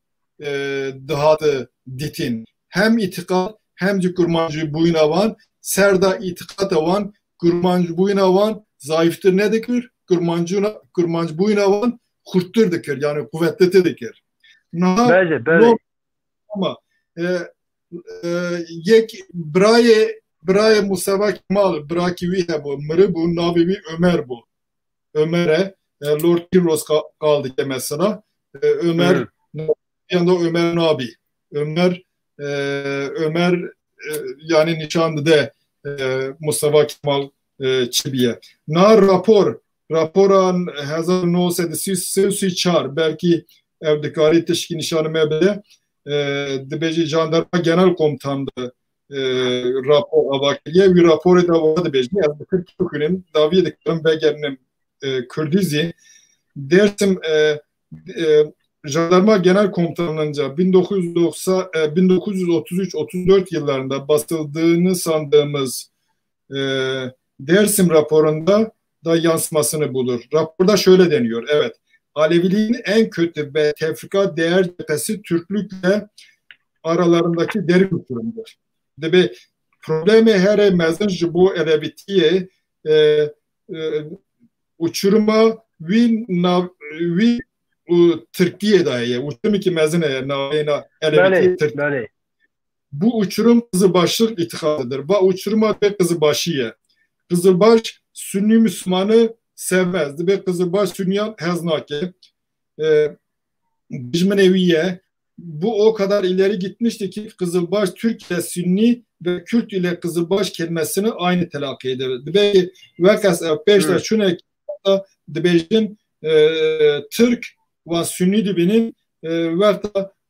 dihate dîtin hem îtiqat hem jî kurmancîbûyîna wan serda îtiqata wan kurmancîbûyîna wan zayıftır ne dikir kurmancîbûyîna wan xurttir dikir yani kuvvetli dikir. Ama yek birayê Mustafa Kemal birakî wî hebû miribû navê wî Ömer bû Ömer'e Lord Kilros qaldike mesela Ömer yanında Ömer nabî Ömer yani nişandı de Mustafa Kemal çibiye na raporan 1934 belki evdekari teşkil nişanı mebede dibêjî jandarma genel komutandı rapor avakiliye bir rapor da vardı dibêjî ez bi Türkînin daviyê dikirim vegerinin Kürdizî Dêrsim Jandarma Genel Komutanlığı'nca 1933-34 yıllarında basıldığını sandığımız Dêrsim raporunda da yansımasını bulur. Raporda şöyle deniyor. Evet, Aleviliğin en kötü ve tefrika değer cephesi Türklükle aralarındaki derin uçurumdur. Debe problemi her mezun ji bu elevitiye uçuruma vi Türkiye'de ye uçurum ki mezune navena elevitiye bu uçurum Kızılbaşlık itikadıdır. Bu uçuruma ve Kızılbaşı'ya. Kızılbaş Sünni Müslümanı sevmezdi ve Kızılbaş Sünniyan heznake. Bijmeneviye bu o kadar ileri gitmişti ki Kızılbaş Türkiye Sünni ve Kürt ile Kızılbaş kelimesini aynı telakki ederdi. Belki vakas peşte şunu dibejin Türk ve Sünni dibinin ve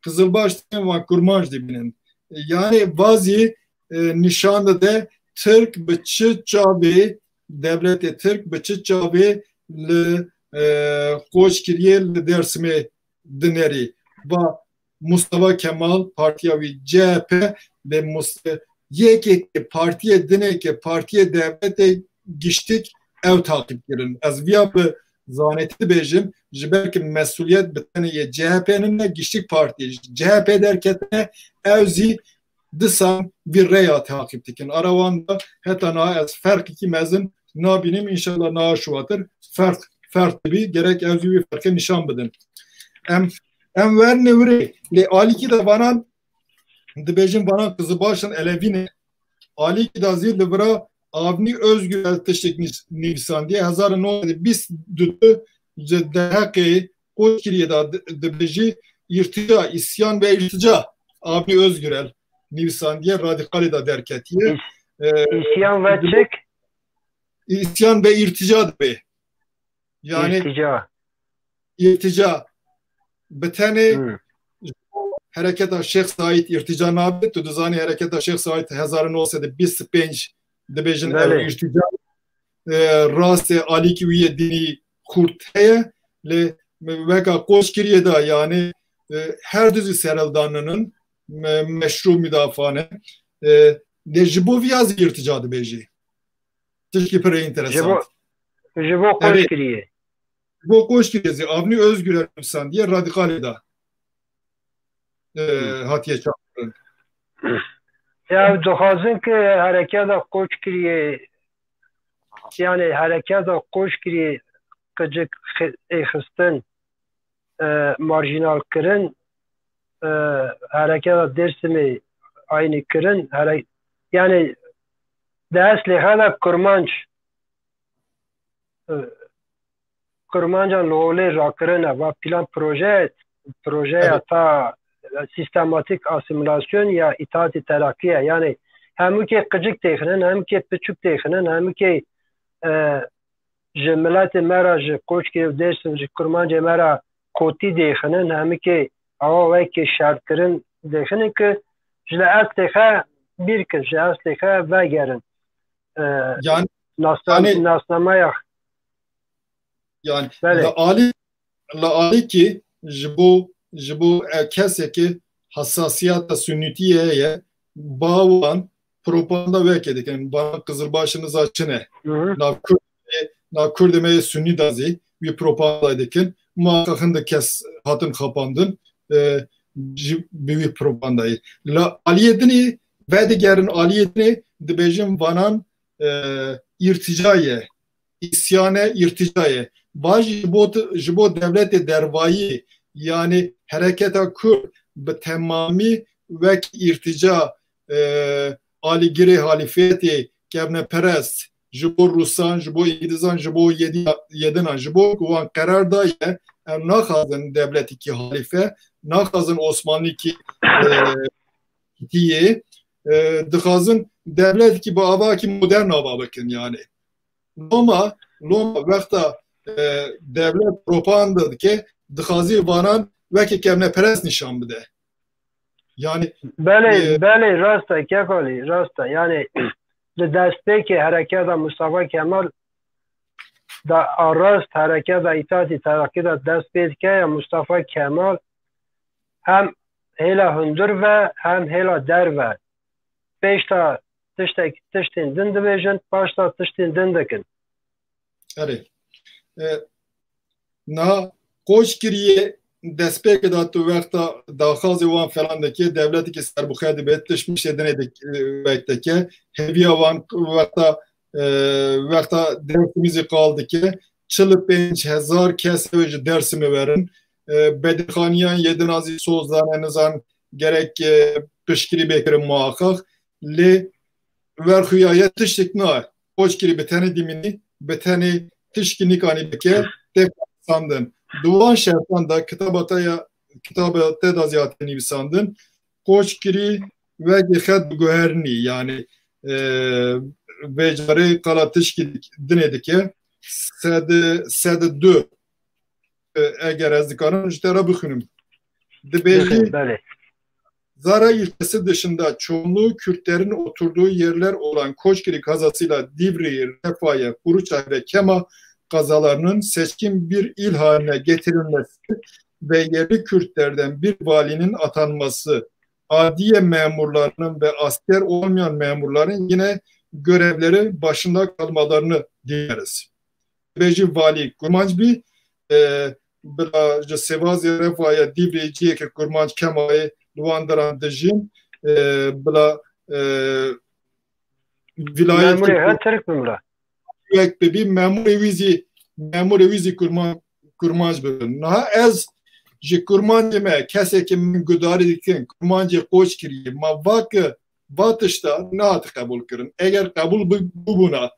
Kızılbaş ve Kurmanj dibinin. Yani bazı nişanda da Türk bıçı çabi devleti Türk bıçı çabi le koç kiriye le dersime dineri ve Mustafa Kemal Partiya ve CHP ve yeki partiye dineki partiye devlete giştik ev takip girin. Az via be zaneti bejim belki mesuliyet bitene CHP'nin ne giştik parti CHP derken evzi disan bir reya takip dikin. Aravanda heta na az fark iki mezin nabinim inşallah na şuatır fark bir gerek evzi bir farkı nişan bedin. Enver Nevri le aliki de bana dibejin bana Kızılbaş'ın elevine aliki de zil libra avni özgür teşvik nisan diye hazar no bis dütü dehaki koçkiriye da dibeji irtica isyan ve irtica avni özgürel nisan diye radikali da derketiye isyan ve çek isyan ve irtica be yani irtica betene hareketa Şeyh Said irtica nabit tu dizani hareketa Şeyh Said 1925 dibejin irtica raste aliki wiye dini Kurt heye le veka koşkiriye da yani her düzü sereldanının meşru müdafane de jibo viyaz irtica dibeji tişki pere interesant jibo koşkiriye bu koşkiriye avni özgür insan diye radikal da hatiye çağırın. Ya duhazın ki harekata koşkiriye yani harekata koşkiriye kıcık xistin marjinal kırın harekata dersimi aynı kırın yani dersli hala kurmancan lole rakırına ve plan proje ta sistematik asimilasyon ya itaati terakkiye yani hem ki kıcık tekinin hem ki küçük tekinin hem ki millet mera koç ki dersim kurmanca mera koti tekinin hem ki ama ve ki şartların tekinin ki jle asliha bir ki jle asliha ve gerin yani nasnamaya yani la ali ki jibo keseki hassasiyata sünnitiye bağlan propaganda vekedik yani bana Kızılbaşınız açene na Kürdemeye sünni dazi bir propaganda edikin muhakkakında kes hatın kapandın bir propagandayı la aliyetini ve diğerin aliyetini dibejim vanan irticaye isyane irticaye baş jibo devleti dervayı yani hareketa Kürt be tamami ve irtica aligiri halifeti kebne perest jibo Rusan jibo İngilizan jibo yedinan jibo kuvan karar da ye nakazın devleti ki halife nakazın Osmanlı ki diye dıkazın devlet ki bu ava ki modern ava bakın yani Loma vakta devlet propaganda ki dıkazı varan ve ki kemne peres nişan bide. Yani bele rasta kekali rasta yani de desteki harekata Mustafa Kemal da arast harekata itaati terakkida desteki Mustafa Kemal hem hela hundur ve hem hela der ve beşta tiştin din division başta tiştin din dikin. Evet. Na koşkiriye despeke da tu vakta daxazı van falan deki devleti ki serbukhadi betleşmiş edene bekteki heviya van vakta dersimizi kaldı ki 45,000 keseveci dersimi verin Bedirxaniyan yedin aziz sozlarınızdan gerek pişkiri bekirim muhakkak li verxuyaya tiştikna koşkiri beteni dimini beteni tişkinik ani beke tep sandın. Duvan şertan da kitabataya kitabı te da ziyade nivîsandin koçkirî ve xet guherni yani vecarê qala tişkî dinê dike sed du eğer ez dikarim ji te re bixwînim dibêjî Zara ilçesi dışında çoğunluğu Kürtlerin oturduğu yerler olan Koçgiri kazasıyla Divriği, Refah'ya, Kuruçay ve Kema kazalarının seçkin bir il haline getirilmesi ve yerli Kürtlerden bir valinin atanması, adiye memurlarının ve asker olmayan memurların yine görevleri başında kalmalarını dileriz. Beji vali Kurmançbi bila Sevazya Refah'ya Divriği ki Kurmanç Kema'yı Luandaran dejin bila vilayet memur her Türk mümla bir memur evizi kurmanç bölün. Naha ez ji kurmancı me keseki min gudari dikin kurmancı koç kiriye ma vakı batışta naat kabul kırın. Eğer kabul bu buna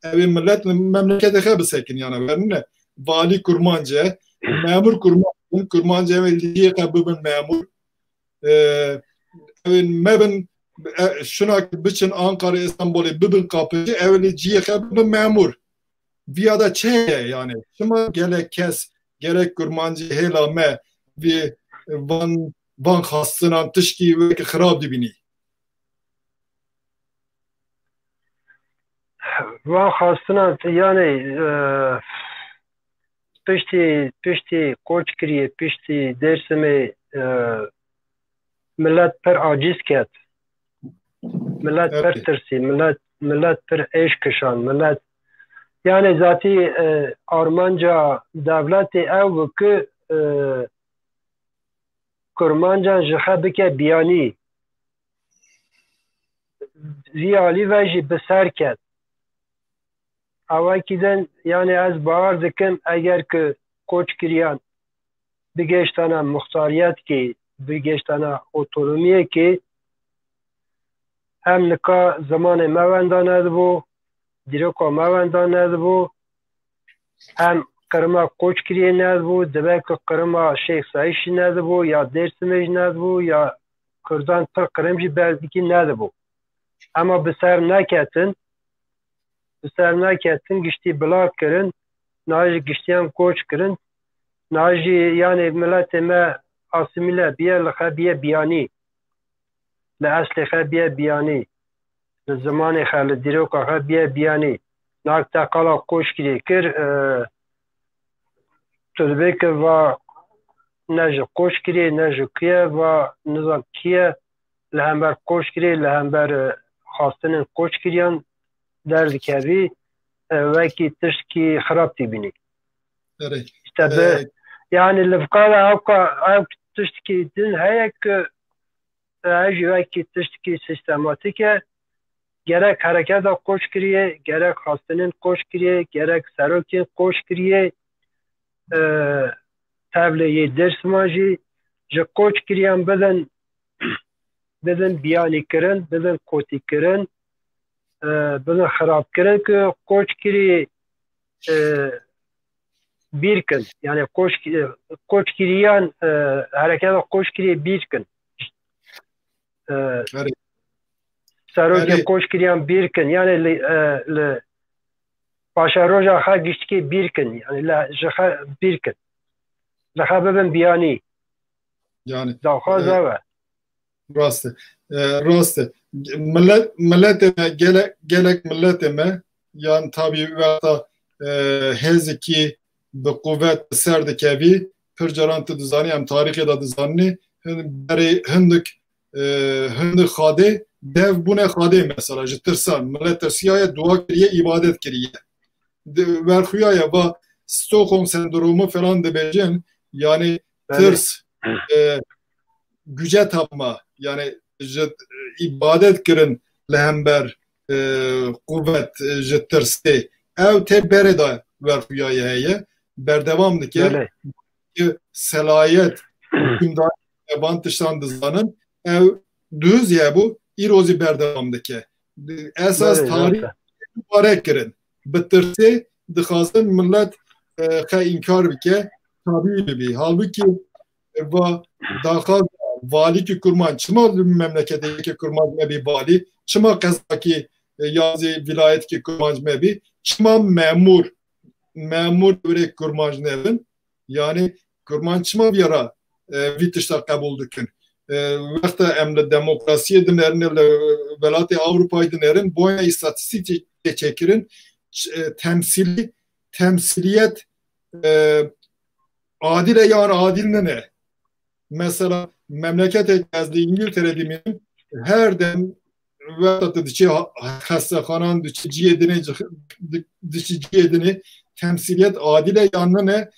evi millet memlekete xebisekin yani verne vali kurmancı memur kurmancı evvelliye kabul memur mebin şuna biçin Ankara İstanbul'u bibin kapıcı evveliciye kabul memur viyada çeye yani şuma gerek kes gerek kurmancı helame ve van hastınan tışki ve xarab dibini van hastınan yani pişti koç kiriye pişti dersime millet per aciz ket millet per tirsi millet per eş kışan millet yani zati Armanca devleti ev ki Kurmanca jiha bike biyani ziyali ve jî biser ket avakiden yani ez bavar dikim eğer ki koç kiriyan bigeştana muhtariyet ki bigeştana otonomiye ki hem nika zamanı mevendan edbu direko mevendan edbu hem kırma koç kiriye nedbu debek kırma Şeyh Saişi nedbu ya Dersimej nedbu ya Kürdan pır kırımcı beldiki nedbu ama biser neketin gişti bilak kirin naji giştiyan koç kirin naji yani milletime asimile biye lexebiye biyani le asli xebiye biyani le zamanı xeli direka xebiye biyani nak tekala koç kiriye kir tüdbek ve neji koç kiriye neji kiye ve nizam kiye lehember koç kiriye lehember hastının koç kiriyan derdikevi veki tişki xarab tibini. İşte be yani lefkala ev tişki din heye ki veki tişki sistematike gerek hareketa koç kiriye gerek hastının koç kiriye gerek serokin koç kiriye tevliye ders maji ji koç kiriyan بدن بیانی کرن بدن کوتی کرن بدن خراب کرن که کوچ کری بیرکن yani koç kiriyan harekata koç kiriye birkin saroke koç kiriyan birkin yani paşa roja ha gişki birkin yani la jaha birkin la ben biyani yani daha zava Rastı. Milletime gelek milletime yani tabi vaqta heziki bi kuvvet serdikevi pircarantı dizani hem tarihi da dizani beri hındık xade dev bune xade mesela jitirsan millet tersiyaya dua kiriye ibadet kiriye verxuyaya va Stockholm sendromu falan debecen yani tırs güce tapma yani ibadet kirin lehember kuvvet jitirste ev te bereda verxuyaya heye berdevam dike selayet hükümdar bantıştan dızlanın ev düz ya bu irozi berdevam dike esas tarih mübarek kirin bitirse dixazın millet inkar bike tabi bi halbuki ve daha vali ki kurman çıma memleketdeki kurman mebi vali çıma kazaki yazı vilayet ki kurman mebi çıma memur böyle kurman nevin yani kurman çıma bir ara vitişler kabul dükün vakti emre demokrasiye dinerin velatı Avrupa'yı dinerin boya istatistik çekirin temsiliyet adile yani adil ne? Mesela memleket ezdi İngiltere demeyin her dem ve dışı hastahanan dışı ciyedini temsiliyet adile yanına ne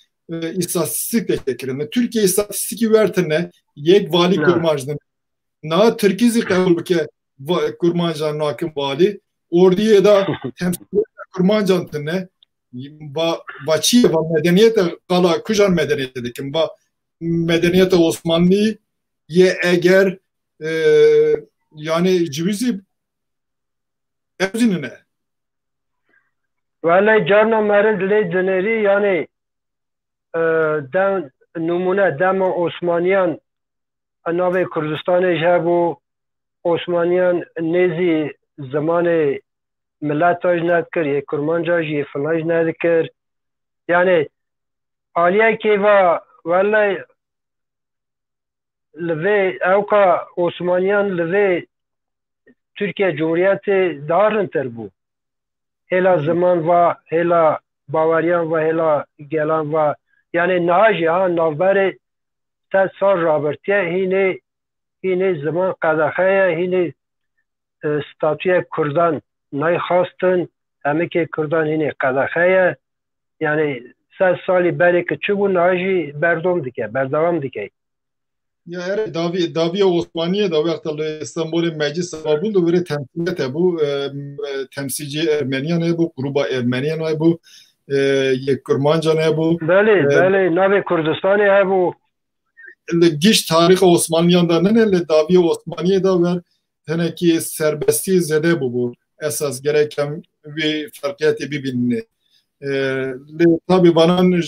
istatistik de çekirin. Türkiye istatistiki vertene yek vali kurmacının na Türkiye'si kabul bike kurmacının hakim vali orduya da temsiliyet kurmacının ne Baçı ve medeniyete kala kujan medeniyete dikim. Medeniyete Osmanlı ye eğer yani civizi evzinine. Vallahi carna merin dile döneri yani numune dema Osmaniyan nave Kürdistan'ı jabu Osmaniyan nezi zamanı millet ajnat kir ye kurmanca ji falan ajnat kir yani aliye ki vallahi lve evka Osmaniyan lve Türkiye Cumhuriyeti darın terbu hela zaman ve hela Bavariyan ve hela gelan ve yani naji ha navbere tet sar Robertiye hine zaman kadahaya hine statüye Kurdan nay xastın emeke Kurdan hine kadahaya yani 100 sali beri ki çubu naji berdavam dike. Ya Davi Osmaniye da vakti İstanbul'un meclis sababı da böyle temsiliyet bu temsilci Ermeniyan bu gruba Ermeniyan bu Kurmancan bu. Beli Navi Kürdistan'ı bu. Giş tarih Osmaniyan'da ne Davi Osmaniye da var. Hani ki serbestliği zede bu esas gereken bir farkiyeti birbirine. Tabi bana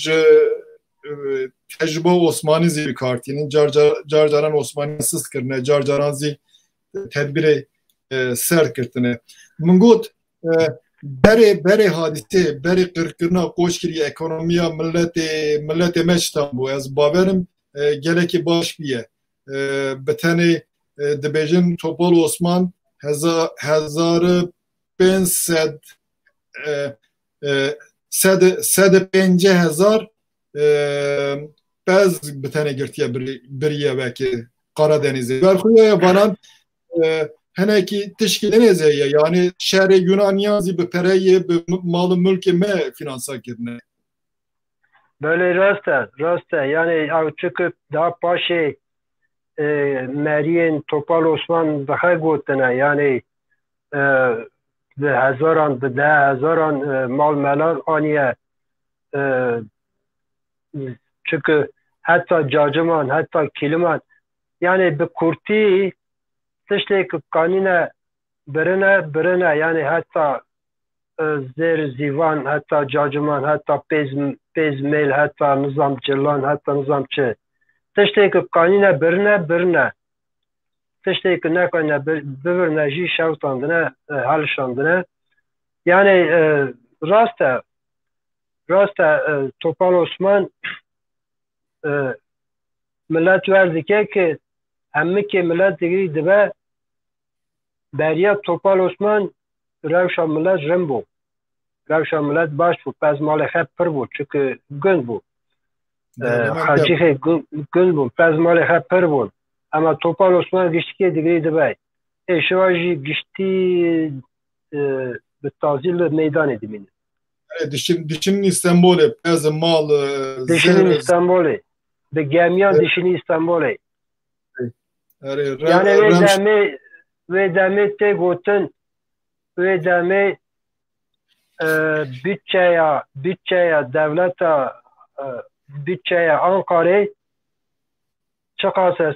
tecrübe Osmanlı zi bir kartinin carcaran Osmanlısız kırne carcaran zi tedbiri ser kırtine. Mungut bere hadise bere kırkırına koş kiri ekonomiya millete meçtan bu az baverim gereki baş biye betene dibejin Topal Osman hezarı ben sed 5000 bez bir tane girtiye biriye belki Karadeniz'e. Verkuya'ya varan heneki teşkilinize yani şehre Yunaniyanzi bir pereyi bir malı mülki me finansa girne. Böyle rastı yani çıkıp daha paşe Meryem Topal Osman daha gotene yani de hezaran mal melan aniye çünkü hatta Cacıman hatta Kiliman yani bir kurti tiştek kanine birine yani hatta zer zivan hatta Cacıman hatta pezmel hatta nizamçılan hatta nizamçı tiştek kanine birine tiştek ne kanine birine ji şavtandına halşandına yani rasta Topal Osman millet verdi ki hemmi ki millet digi dibe beriya Topal Osman revşa millet jim bu. Revşa millet baş bu. Pez mali hep pır bu. Çünkü gün bu. Hacı gün bu. Pez mali hep pır bu. Ama Topal Osman gişti digi dibe. Şivacı gişti bir tazil meydan edimini. Dişinin İstanbul'u, pez mal dişinin İstanbul'u. Be gemiyan dişini İstanbul'u. Yani ve demi te gotun ve demi bütçeye devlete bütçeye Ankara çıkarsa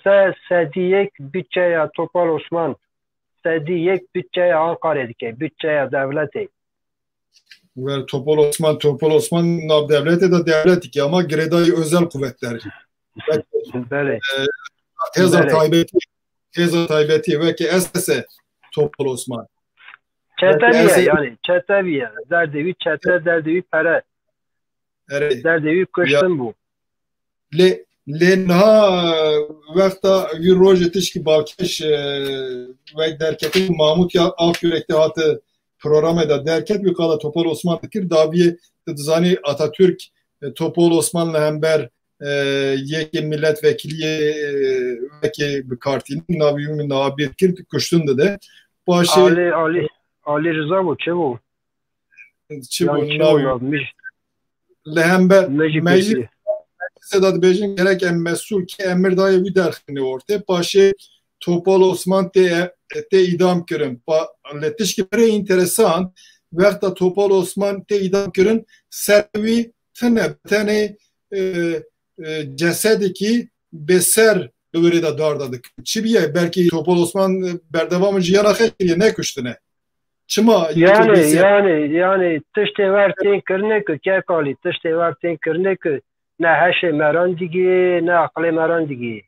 sediyek bütçeye Topal Osman sediyek bütçeye Ankara dike bütçeye devlete. Ve Topal Osman nav devleti de devlet ki ama Greday özel kuvvetler. بله هزار تایبتی وکی اساسه توپل عثمان چطوریه یعنی چطوریه در دوی چطور در دوی پره در دوی کشتن بو لنها وقتا وی روز تشکی بالکش و درکتی محمود یا آفیرکتی هات پروگرام دا درکت وی قالا توپل عثمان دکر داوی دزانی Atatürk توپل عثمان لهمبر یکی milletvekili veki bir kartinin naviyumi nabiyet kirdi kuştun dedi. Başı Ali Rıza bu çe bu? Çe bu naviyumi. Lehember meclis Sedat Bey'in gerek en mesul ki emir dayı bir derhini ortaya başı Topal Osman te idam kırın. Letiş ki böyle interesan vekta Topal Osman te idam kırın servi tane cesedeki beser öyle de dardadık. Çibiye belki Topal Osman berdevamı ciyana khayriye ne kuştune. Çıma yani tişte vertin kırne ki kekali tişte vertin kırne ki ne heşe meran digi ne akle meran digi.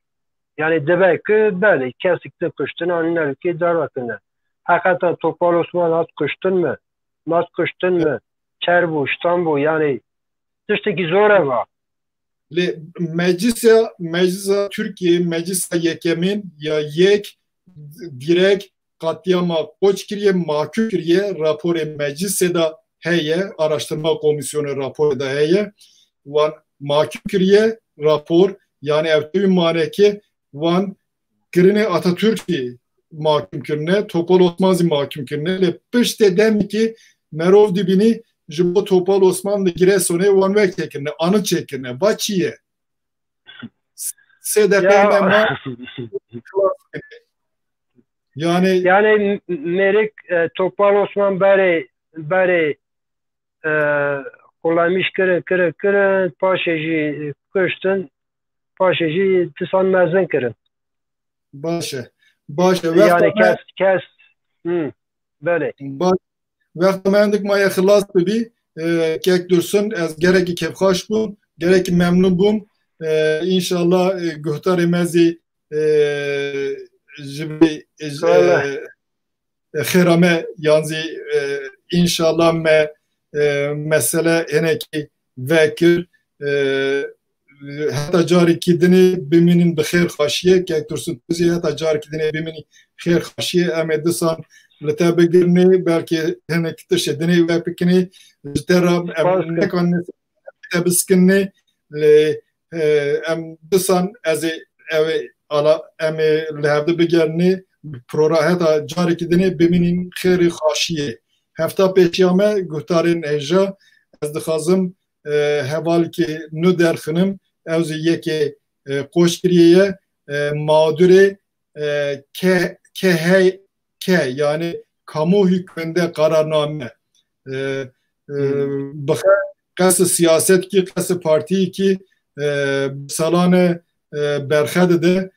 Yani demek ki böyle kesikte kuştune anlar ki darvatına. Hakikaten Topal Osman az kuştun mu? Mas kuştun mu? Çerbu, İstanbul yani tişteki zora var. Meclisa Türkiye Meclisa Yekemin ya yek direkt katliama koç kiriye mahkum kiriye raporu meclise da heye araştırma komisyonu raporu da heye van mahkum kiriye rapor yani evtevin maneki van kirine Atatürk'ü mahkum kirine Topal Osman'ı mahkum kirine le pişte dem ki merov dibini Jumbo Topal Osmanlı Giresun'e van vek tekirine anı çekirine baçiye SDP'ne yani Merik Topal Osman bari kullanmış kırın paşeci kıştın paşeci tisan merzen kırın. Başa. Yani kes. Böyle. Vaqt mendik maya xilas bibi kek dursun az gerek kefxaş bun gerek memnun bun inşallah guhtar mezi jibi xirame yanzi inşallah mesele eneki vekir hatta cari kidini biminin bixir xaşiye kek dursun tuzi hatta cari kidini biminin xir xaşiye emedisan لتابعني belki هناك تشدني وابكني ترى نكون تبسكني ام دسان از على ام لهذا بجرني پروراهتا جاری کدنی ببینین خیلی خاشیه هفته پیشیامه گفتارین اجا از دخازم حوالی که نو درخنم از یکی قوشگریه مادره که yani kamu hükmünde kararname bakın kası siyaset ki kası parti ki salane berxede de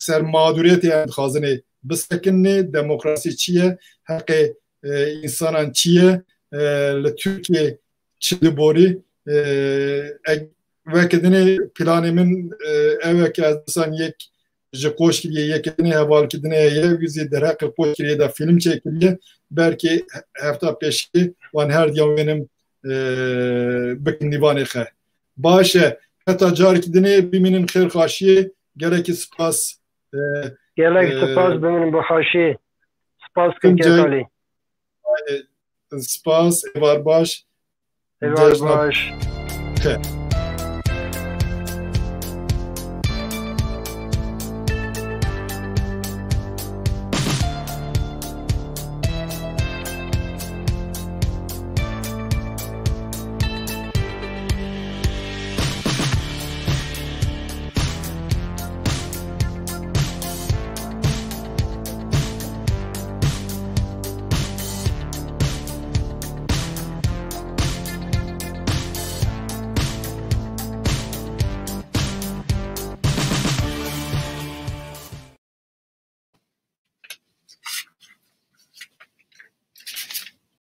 ser mağduriyet yani khazine bisekinni demokrasi çiye hakkı insanan çiye le Türkiye çili bori ve kedine planımın evet azsan yek Koş kiriye yekini heval kidine ye vizi derak koş kiriye da film çekiliye belki hafta peşi van her diyan benim bekin divane khe başe hatta car kidine biminin khair khaşiye gerek spas biminin bu khaşi spas kekali spas evar baş khe